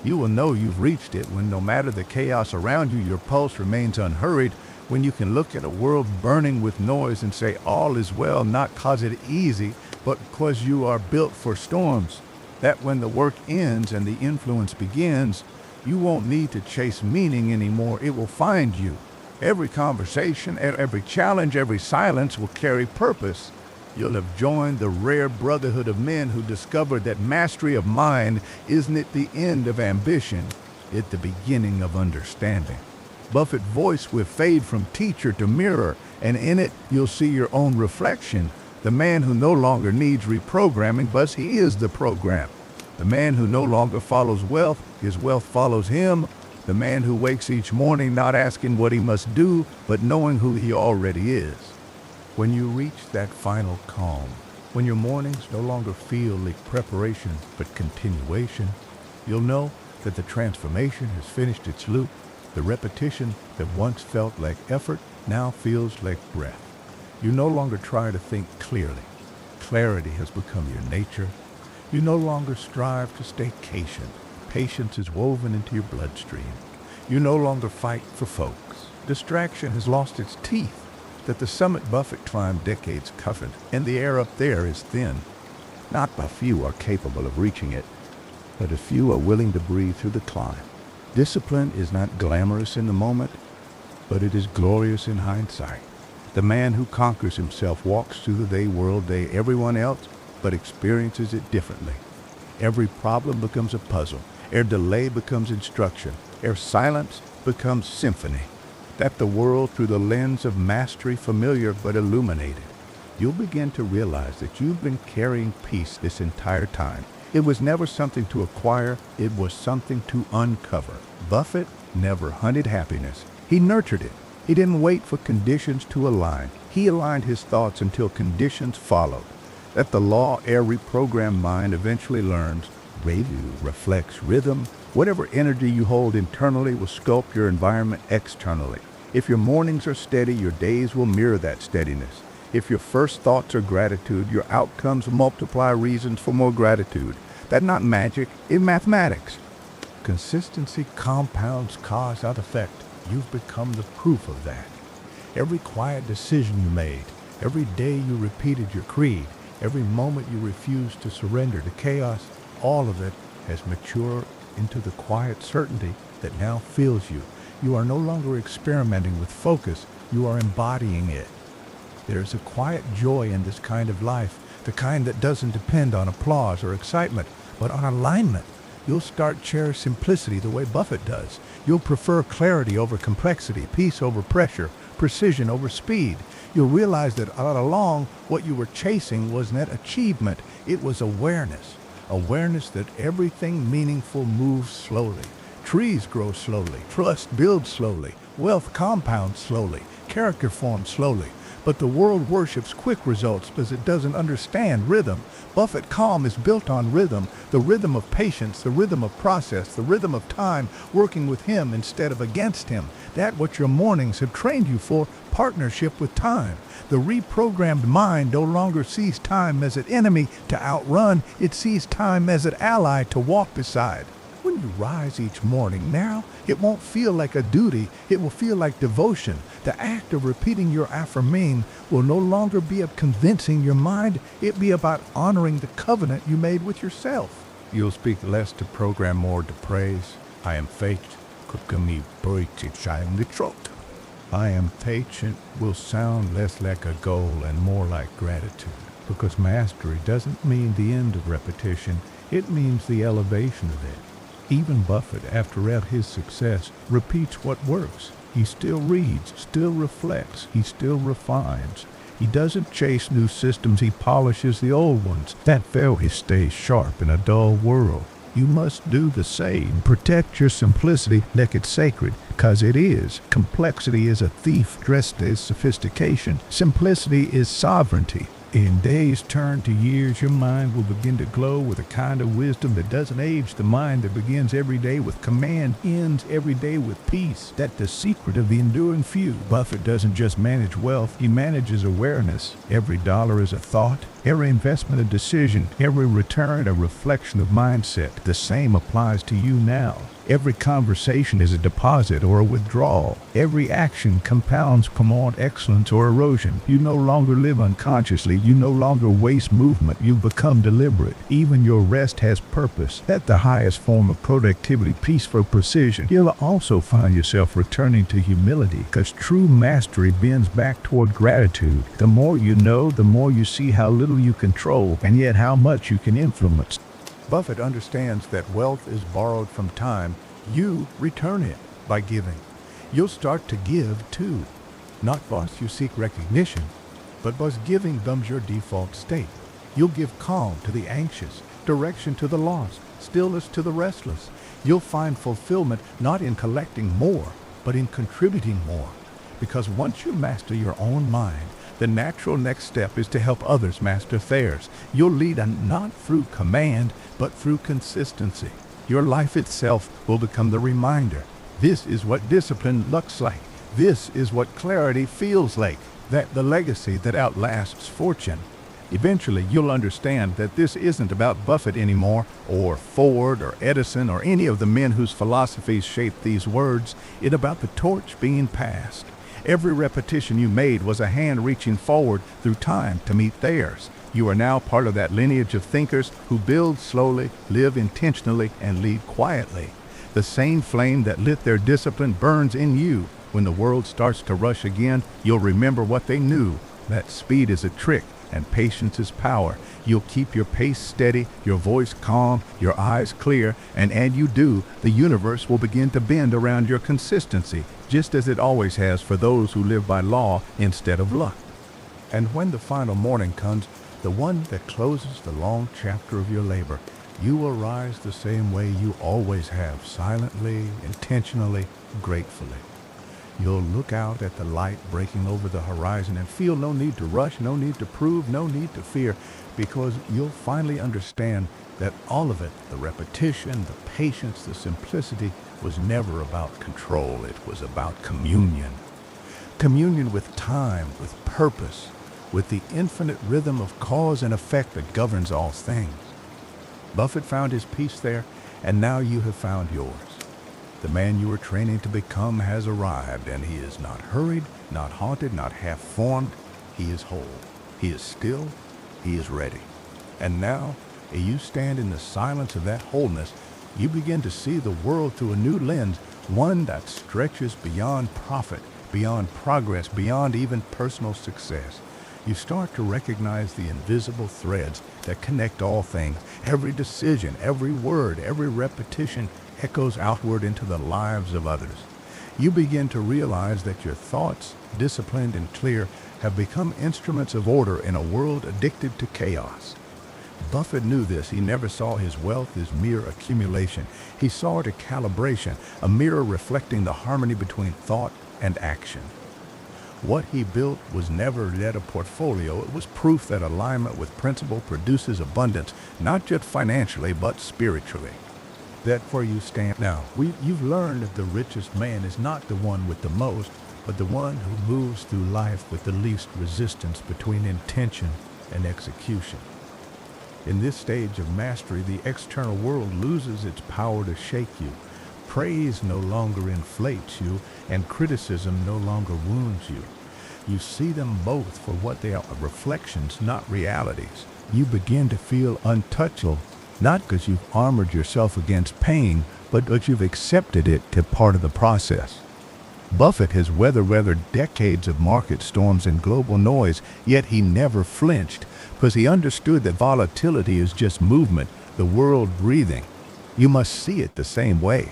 You will know you've reached it when no matter the chaos around you, your pulse remains unhurried, when you can look at a world burning with noise and say all is well, not cause it easy, but because you are built for storms. That when the work ends and the influence begins, you won't need to chase meaning anymore. It will find you. Every conversation, every challenge, every silence will carry purpose. You'll have joined the rare brotherhood of men who discovered that mastery of mind isn't at the end of ambition, it's the beginning of understanding. Buffett's voice will fade from teacher to mirror, and in it you'll see your own reflection. The man who no longer needs reprogramming, but he is the program. The man who no longer follows wealth, his wealth follows him. The man who wakes each morning not asking what he must do, but knowing who he already is. When you reach that final calm, when your mornings no longer feel like preparation but continuation, you'll know that the transformation has finished its loop. The repetition that once felt like effort now feels like breath. You no longer try to think clearly. Clarity has become your nature. You no longer strive to stay patient. Patience is woven into your bloodstream. You no longer fight for folks. Distraction has lost its teeth that the summit Buffett climbed decades covered, and the air up there is thin. Not a few are capable of reaching it, but a few are willing to breathe through the climb. Discipline is not glamorous in the moment, but it is glorious in hindsight. The man who conquers himself walks through the day world day everyone else, but experiences it differently. Every problem becomes a puzzle. Ere delay becomes instruction. Ere silence becomes symphony. That the world through the lens of mastery, familiar but illuminated. You'll begin to realize that you've been carrying peace this entire time. It was never something to acquire, it was something to uncover. Buffett never hunted happiness. He nurtured it. He didn't wait for conditions to align. He aligned his thoughts until conditions followed. That the law ere reprogrammed mind eventually learns, review reflects rhythm. Whatever energy you hold internally will sculpt your environment externally. If your mornings are steady, your days will mirror that steadiness. If your first thoughts are gratitude, your outcomes multiply reasons for more gratitude. That's not magic, it's mathematics. Consistency compounds cause and effect. You've become the proof of that. Every quiet decision you made, every day you repeated your creed, every moment you refused to surrender to chaos, all of it has matured into the quiet certainty that now fills you. You are no longer experimenting with focus, you are embodying it. There is a quiet joy in this kind of life, the kind that doesn't depend on applause or excitement, but on alignment. You'll start cherish simplicity the way Buffett does. You'll prefer clarity over complexity, peace over pressure, precision over speed. You'll realize that all along what you were chasing was not achievement, it was awareness. Awareness that everything meaningful moves slowly. Trees grow slowly, trust builds slowly, wealth compounds slowly, character forms slowly. But the world worships quick results because it doesn't understand rhythm. Buffett calm is built on rhythm, the rhythm of patience, the rhythm of process, the rhythm of time working with him instead of against him. That's what your mornings have trained you for, partnership with time. The reprogrammed mind no longer sees time as an enemy to outrun, it sees time as an ally to walk beside. When you rise each morning now, it won't feel like a duty, it will feel like devotion. The act of repeating your affirmation will no longer be of convincing your mind, it be about honoring the covenant you made with yourself. You'll speak less to program, more to praise. I am faith, kukami trot. I am patient will sound less like a goal and more like gratitude. Because mastery doesn't mean the end of repetition, it means the elevation of it. Even Buffett, after all his success, repeats what works. He still reads, still reflects, he still refines. He doesn't chase new systems, he polishes the old ones. That way he stays sharp in a dull world. You must do the same. Protect your simplicity like it's sacred, 'cause it is. Complexity is a thief dressed as sophistication. Simplicity is sovereignty. In days turned to years, your mind will begin to glow with a kind of wisdom that doesn't age. The mind that begins every day with command ends every day with peace. That's the secret of the enduring few. Buffett doesn't just manage wealth, he manages awareness. Every dollar is a thought, every investment a decision, every return a reflection of mindset. The same applies to you now. Every conversation is a deposit or a withdrawal. Every action compounds command excellence or erosion. You no longer live unconsciously. You no longer waste movement. You become deliberate. Even your rest has purpose. That's the highest form of productivity, peaceful precision. You'll also find yourself returning to humility, because true mastery bends back toward gratitude. The more you know, the more you see how little you control, and yet how much you can influence. Buffett understands that wealth is borrowed from time. You return it by giving. You'll start to give too. Not because you seek recognition, but because giving becomes your default state. You'll give calm to the anxious, direction to the lost, stillness to the restless. You'll find fulfillment not in collecting more, but in contributing more. Because once you master your own mind, the natural next step is to help others master theirs. You'll lead not through command, but through consistency. Your life itself will become the reminder. This is what discipline looks like. This is what clarity feels like, that the legacy that outlasts fortune. Eventually, you'll understand that this isn't about Buffett anymore, or Ford, or Edison, or any of the men whose philosophies shaped these words. It's about the torch being passed. Every repetition you made was a hand reaching forward through time to meet theirs. You are now part of that lineage of thinkers who build slowly, live intentionally, and lead quietly. The same flame that lit their discipline burns in you. When the world starts to rush again, you'll remember what they knew, that speed is a trick and patience is power. You'll keep your pace steady, your voice calm, your eyes clear, and as you do, the universe will begin to bend around your consistency, just as it always has for those who live by law instead of luck. And when the final morning comes, the one that closes the long chapter of your labor, you will rise the same way you always have, silently, intentionally, gratefully. You'll look out at the light breaking over the horizon and feel no need to rush, no need to prove, no need to fear, because you'll finally understand that all of it, the repetition, the patience, the simplicity, was never about control. It was about communion. Communion with time, with purpose, with the infinite rhythm of cause and effect that governs all things. Buffett found his peace there, and now you have found yours. The man you were training to become has arrived, and he is not hurried, not haunted, not half-formed. He is whole. He is still. He is ready. And now, as you stand in the silence of that wholeness, you begin to see the world through a new lens, one that stretches beyond profit, beyond progress, beyond even personal success. You start to recognize the invisible threads that connect all things. Every decision, every word, every repetition echoes outward into the lives of others. You begin to realize that your thoughts, disciplined and clear, have become instruments of order in a world addicted to chaos. Buffett knew this. He never saw his wealth as mere accumulation. He saw it a calibration, a mirror reflecting the harmony between thought and action. What he built was never yet a portfolio. It was proof that alignment with principle produces abundance, not just financially, but spiritually. That where you stand now, you've learned that the richest man is not the one with the most, but the one who moves through life with the least resistance between intention and execution. In this stage of mastery, the external world loses its power to shake you. Praise no longer inflates you, and criticism no longer wounds you. You see them both for what they are, reflections, not realities. You begin to feel untouchable, not because you've armored yourself against pain, but because you've accepted it as part of the process. Buffett has weathered decades of market storms and global noise, yet he never flinched, because he understood that volatility is just movement, the world breathing. You must see it the same way.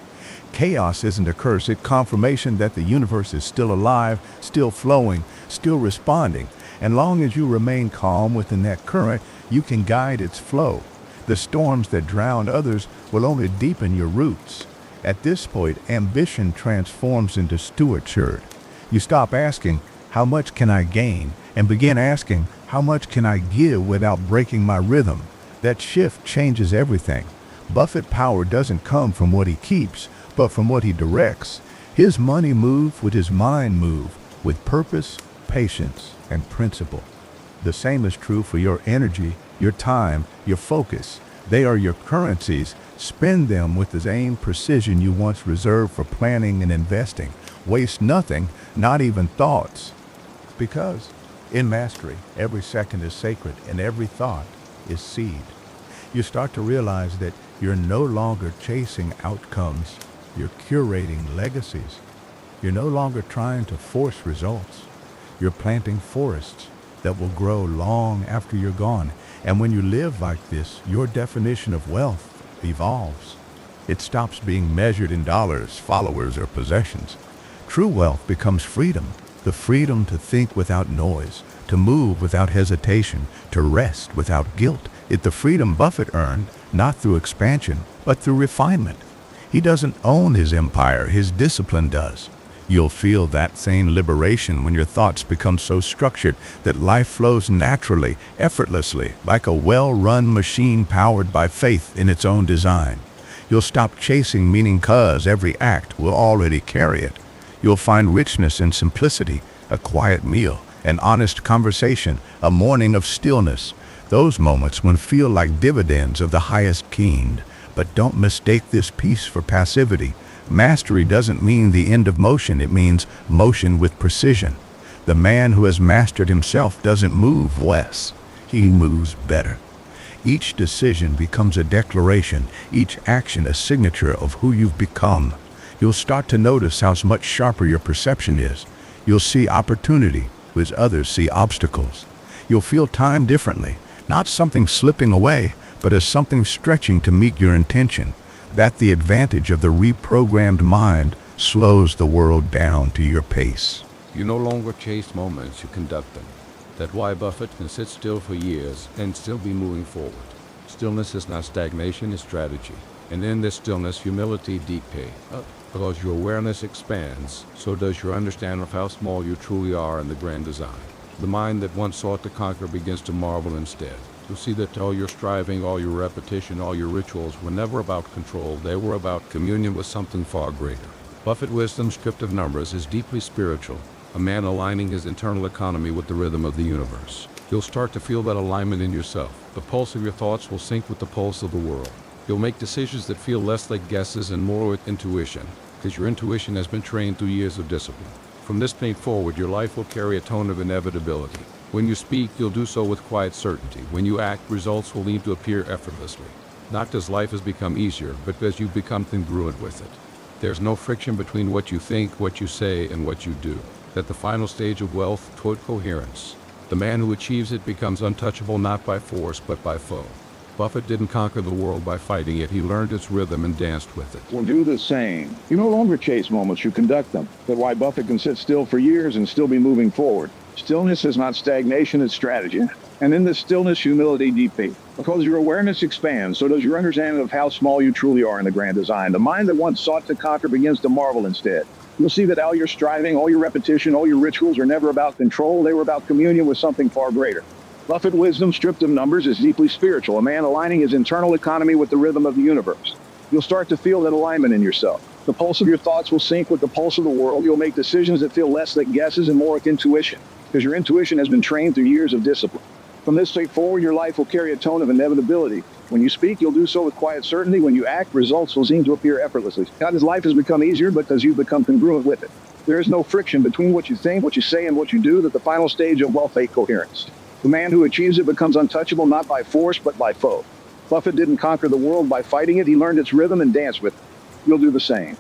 Chaos isn't a curse, it's confirmation that the universe is still alive, still flowing, still responding. And long as you remain calm within that current, you can guide its flow. The storms that drown others will only deepen your roots. At this point, ambition transforms into stewardship. You stop asking, how much can I gain? And begin asking, how much can I give without breaking my rhythm? That shift changes everything. Buffett power doesn't come from what he keeps, but from what he directs. His money moves with his mind move, with purpose, patience, and principle. The same is true for your energy, your time, your focus. They are your currencies. Spend them with the same precision you once reserved for planning and investing. Waste nothing, not even thoughts. Because in mastery, every second is sacred and every thought is seed. You start to realize that you're no longer chasing outcomes. You're curating legacies. You're no longer trying to force results. You're planting forests that will grow long after you're gone. And when you live like this, your definition of wealth evolves. It stops being measured in dollars, followers, or possessions. True wealth becomes freedom, the freedom to think without noise, to move without hesitation, to rest without guilt. It's the freedom Buffett earned, not through expansion, but through refinement. He doesn't own his empire, his discipline does. You'll feel that same liberation when your thoughts become so structured that life flows naturally, effortlessly, like a well-run machine powered by faith in its own design. You'll stop chasing meaning 'cause every act will already carry it. You'll find richness in simplicity, a quiet meal, an honest conversation, a morning of stillness. Those moments when feel like dividends of the highest kind. But don't mistake this peace for passivity. Mastery doesn't mean the end of motion, it means motion with precision. The man who has mastered himself doesn't move less, he moves better. Each decision becomes a declaration, each action a signature of who you've become. You'll start to notice how much sharper your perception is. You'll see opportunity, as others see obstacles. You'll feel time differently, not something slipping away, but as something stretching to meet your intention. That's the advantage of the reprogrammed mind, slows the world down to your pace. You no longer chase moments, you conduct them. That's why Buffett can sit still for years and still be moving forward. Stillness is not stagnation, it's strategy. And in this stillness, humility deepens. Because your awareness expands, so does your understanding of how small you truly are in the grand design. The mind that once sought to conquer begins to marvel instead. You'll see that all your striving, all your repetition, all your rituals were never about control. They were about communion with something far greater. Buffett wisdom, stripped of numbers, is deeply spiritual. A man aligning his internal economy with the rhythm of the universe. You'll start to feel that alignment in yourself. The pulse of your thoughts will sync with the pulse of the world. You'll make decisions that feel less like guesses and more with intuition, because your intuition has been trained through years of discipline. From this point forward, your life will carry a tone of inevitability. When you speak, you'll do so with quiet certainty. When you act, results will seem to appear effortlessly. Not because life has become easier, but because you've become congruent with it. There's no friction between what you think, what you say, and what you do. At the final stage of wealth, toward coherence. The man who achieves it becomes untouchable not by force, but by foe. Buffett didn't conquer the world by fighting it, he learned its rhythm and danced with it. Will do the same. You no longer chase moments, you conduct them. That's why Buffett can sit still for years and still be moving forward. Stillness is not stagnation, it's strategy. And in this stillness, humility deepens. Because your awareness expands, so does your understanding of how small you truly are in the grand design. The mind that once sought to conquer begins to marvel instead. You'll see that all your striving, all your repetition, all your rituals are never about control. They were about communion with something far greater. Buffett wisdom, stripped of numbers, is deeply spiritual. A man aligning his internal economy with the rhythm of the universe. You'll start to feel that alignment in yourself. The pulse of your thoughts will sync with the pulse of the world. You'll make decisions that feel less like guesses and more like intuition, because your intuition has been trained through years of discipline. From this day forward, your life will carry a tone of inevitability. When you speak, you'll do so with quiet certainty. When you act, results will seem to appear effortlessly. Not as life has become easier, but because you've become congruent with it. There is no friction between what you think, what you say, and what you do. That the final stage of wealth, coherence. The man who achieves it becomes untouchable not by force, but by foe. Buffett didn't conquer the world by fighting it. He learned its rhythm and danced with it. You'll do the same.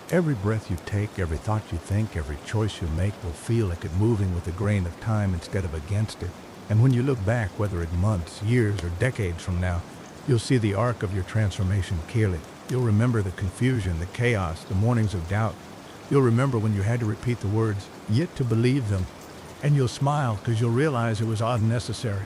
Every breath you take, every thought you think, every choice you make will feel like it moving with a grain of time instead of against it. And when you look back, whether it's months, years, or decades from now, you'll see the arc of your transformation clearly. You'll remember the confusion, the chaos, the mornings of doubt. You'll remember when you had to repeat the words, yet to believe them. And you'll smile because you'll realize it was unnecessary.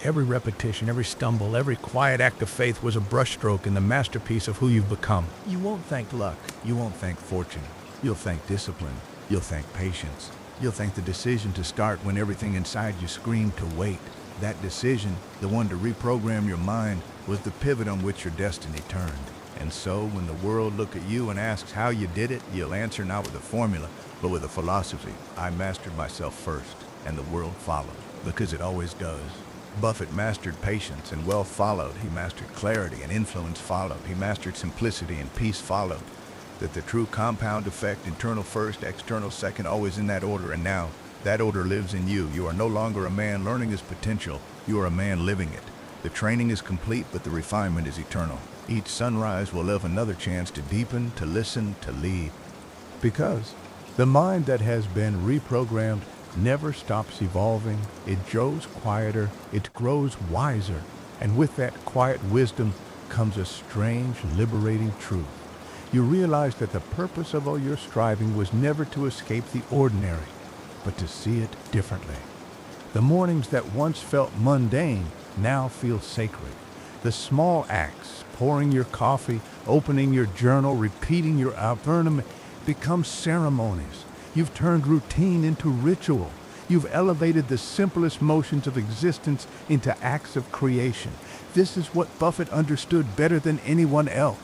Every repetition, every stumble, every quiet act of faith was a brushstroke in the masterpiece of who you've become. You won't thank luck. You won't thank fortune. You'll thank discipline. You'll thank patience. You'll thank the decision to start when everything inside you screamed to wait. That decision, the one to reprogram your mind, was the pivot on which your destiny turned. And so, when the world looks at you and asks how you did it, you'll answer not with a formula, but with a philosophy. I mastered myself first, and the world followed, because it always does. Buffett mastered patience, and wealth followed. He mastered clarity, and influence followed. He mastered simplicity, and peace followed. That the true compound effect, internal first, external second, always in that order. And now, that order lives in you. You are no longer a man learning his potential. You are a man living it. The training is complete, but the refinement is eternal. Each sunrise will live another chance to deepen, to listen, to lead. Because the mind that has been reprogrammed never stops evolving. It grows quieter, it grows wiser. And with that quiet wisdom comes a strange, liberating truth. You realize that the purpose of all your striving was never to escape the ordinary, but to see it differently. The mornings that once felt mundane now feel sacred. The small acts, pouring your coffee, opening your journal, repeating your affirmation, become ceremonies. You've turned routine into ritual. You've elevated the simplest motions of existence into acts of creation. This is what Buffett understood better than anyone else.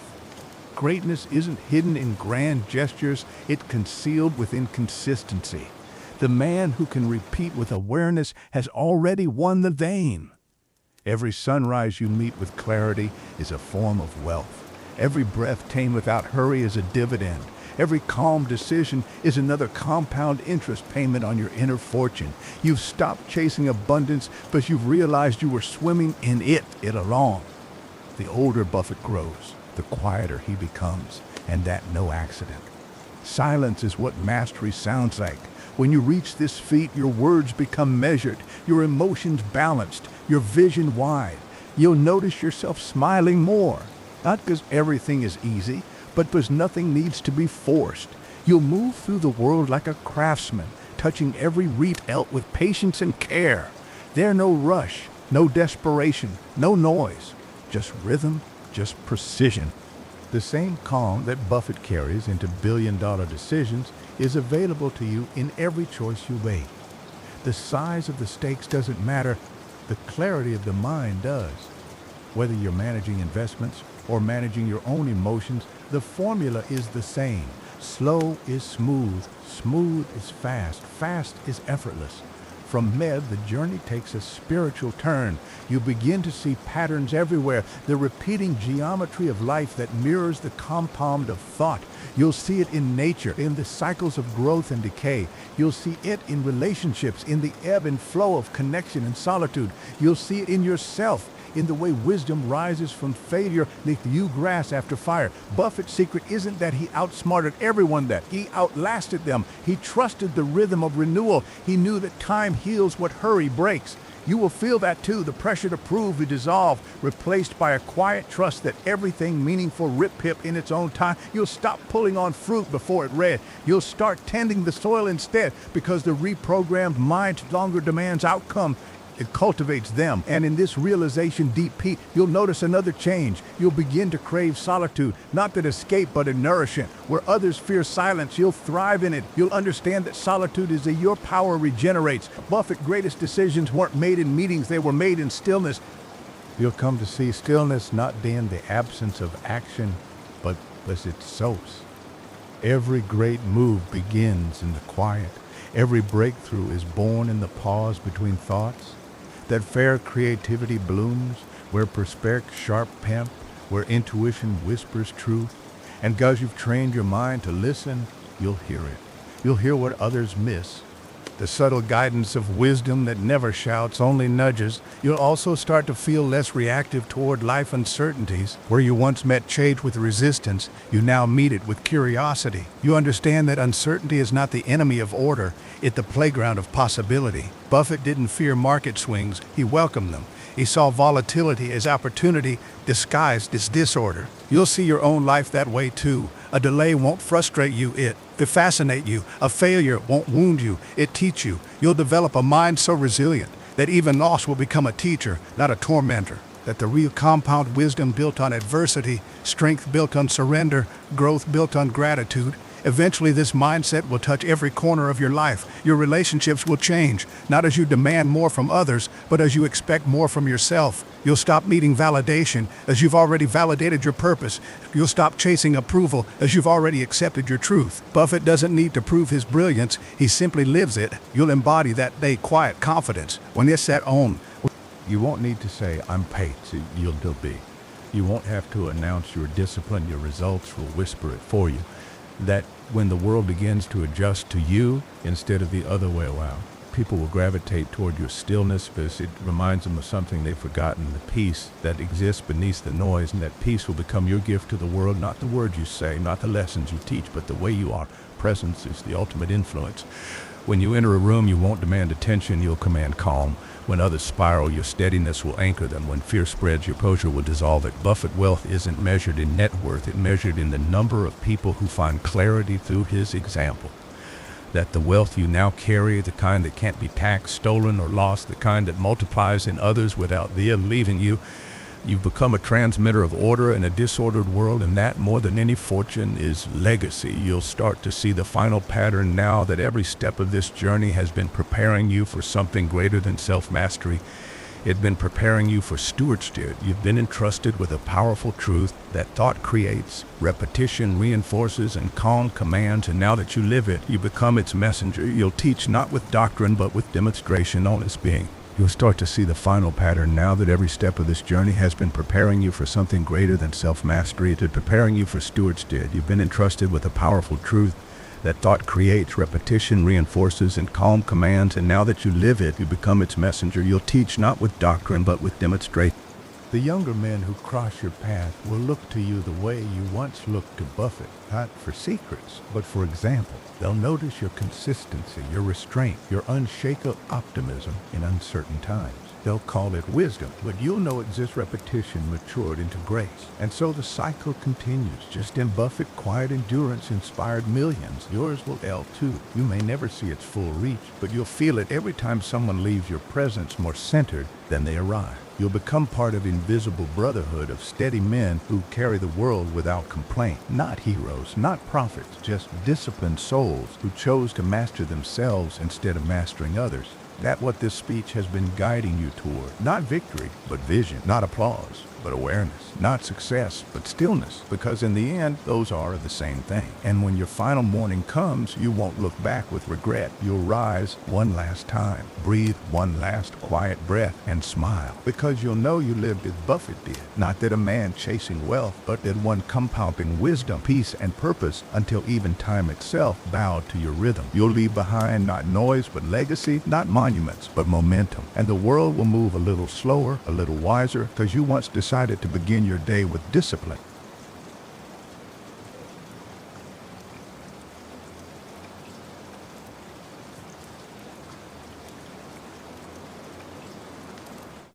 Greatness isn't hidden in grand gestures, it's concealed within consistency. The man who can repeat with awareness has already won the game. Every sunrise you meet with clarity is a form of wealth. Every breath tamed without hurry is a dividend. Every calm decision is another compound interest payment on your inner fortune. You've stopped chasing abundance, but you've realized you were swimming in it alone. The older Buffett grows, the quieter he becomes, and that no accident. Silence is what mastery sounds like. When you reach this feat, your words become measured, your emotions balanced, your vision wide. You'll notice yourself smiling more, not because everything is easy, but because nothing needs to be forced. You'll move through the world like a craftsman, touching every retail with patience and care. There's no rush, no desperation, no noise, just rhythm, just precision. The same calm that Buffett carries into billion-dollar decisions is available to you in every choice you make. The size of the stakes doesn't matter, the clarity of the mind does. Whether you're managing investments or managing your own emotions, the formula is the same. Slow is smooth, smooth is fast, fast is effortless. From med, the journey takes a spiritual turn. You begin to see patterns everywhere, the repeating geometry of life that mirrors the compound of thought. You'll see it in nature, in the cycles of growth and decay. You'll see it in relationships, in the ebb and flow of connection and solitude. You'll see it in yourself, in the way wisdom rises from failure like you grass after fire. Buffett's secret isn't that he outsmarted everyone, that he outlasted them. He trusted the rhythm of renewal. He knew that time heals what hurry breaks. You will feel that too, the pressure to prove will dissolve, replaced by a quiet trust that everything meaningful rip-pip in its own time. You'll stop pulling on fruit before it red. You'll start tending the soil instead, because the reprogrammed mind no longer demands outcome. It cultivates them. And in this realization deep peak, you'll notice another change. You'll begin to crave solitude, not that escape, but a nourishment. Where others fear silence, you'll thrive in it. You'll understand that solitude is your power regenerates. Buffett's greatest decisions weren't made in meetings, they were made in stillness. You'll come to see stillness not being the absence of action, but as its source. Every great move begins in the quiet. Every breakthrough is born in the pause between thoughts. That fair creativity blooms, where perspective sharp pen, where intuition whispers truth. And because you've trained your mind to listen, you'll hear it. You'll hear what others miss. The subtle guidance of wisdom that never shouts, only nudges. You'll also start to feel less reactive toward life uncertainties. Where you once met change with resistance, you now meet it with curiosity. You understand that uncertainty is not the enemy of order, it's the playground of possibility. Buffett didn't fear market swings, he welcomed them. He saw volatility as opportunity disguised as disorder. You'll see your own life that way too. A delay won't frustrate you, it fascinate you. A failure won't wound you, it teach you. You'll develop a mind so resilient that even loss will become a teacher, not a tormentor. That the real compound wisdom built on adversity, strength built on surrender, growth built on gratitude. Eventually, this mindset will touch every corner of your life. Your relationships will change, not as you demand more from others, but as you expect more from yourself. You'll stop needing validation, as you've already validated your purpose. You'll stop chasing approval, as you've already accepted your truth. Buffett doesn't need to prove his brilliance, he simply lives it. You'll embody that quiet confidence. When it's set on, you won't need to say, I'm paid, you'll be. You won't have to announce your discipline, your results will whisper it for you. That when the world begins to adjust to you instead of the other way around, people will gravitate toward your stillness because it reminds them of something they've forgotten, the peace that exists beneath the noise, and that peace will become your gift to the world, not the words you say, not the lessons you teach, but the way you are. Presence is the ultimate influence. When you enter a room, you won't demand attention, you'll command calm. When others spiral, your steadiness will anchor them. When fear spreads, your posture will dissolve it. Buffett wealth isn't measured in net worth, it's measured in the number of people who find clarity through his example. That the wealth you now carry, the kind that can't be taxed, stolen, or lost, the kind that multiplies in others without them leaving you, you've become a transmitter of order in a disordered world, and that, more than any fortune, is legacy. You'll start to see the final pattern now that every step of this journey has been preparing you for something greater than self-mastery. It's been preparing you for stewardship. You've been entrusted with a powerful truth that thought creates, repetition reinforces, and calm commands, and now that you live it, you become its messenger. You'll teach not with doctrine, but with demonstration on its being. You'll start to see the final pattern now that every step of this journey has been preparing you for something greater than self-mastery. It's preparing you for stewardship. You've been entrusted with a powerful truth that thought creates, repetition reinforces, and calm commands, and now that you live it, you become its messenger. You'll teach not with doctrine, but with demonstration. The younger men who cross your path will look to you the way you once looked to Buffett, not for secrets, but for example. They'll notice your consistency, your restraint, your unshakable optimism in uncertain times. They'll call it wisdom, but you'll know it's just repetition matured into grace. And so the cycle continues. Just in Buffett, quiet endurance inspired millions. Yours will too. You may never see its full reach, but you'll feel it every time someone leaves your presence more centered than they arrive. You'll become part of invisible brotherhood of steady men who carry the world without complaint. Not heroes, not prophets, just disciplined souls who chose to master themselves instead of mastering others. That's what this speech has been guiding you toward. Not victory, but vision. Not applause, but awareness. Not success, but stillness. Because in the end, those are the same thing. And when your final morning comes, you won't look back with regret. You'll rise one last time, breathe one last quiet breath, and smile. Because you'll know you lived as Buffett did. Not that a man chasing wealth, but that one compounding wisdom, peace, and purpose until even time itself bowed to your rhythm. You'll leave behind not noise, but legacy, not monuments, but momentum. And the world will move a little slower, a little wiser, because you once decided to begin your day with discipline.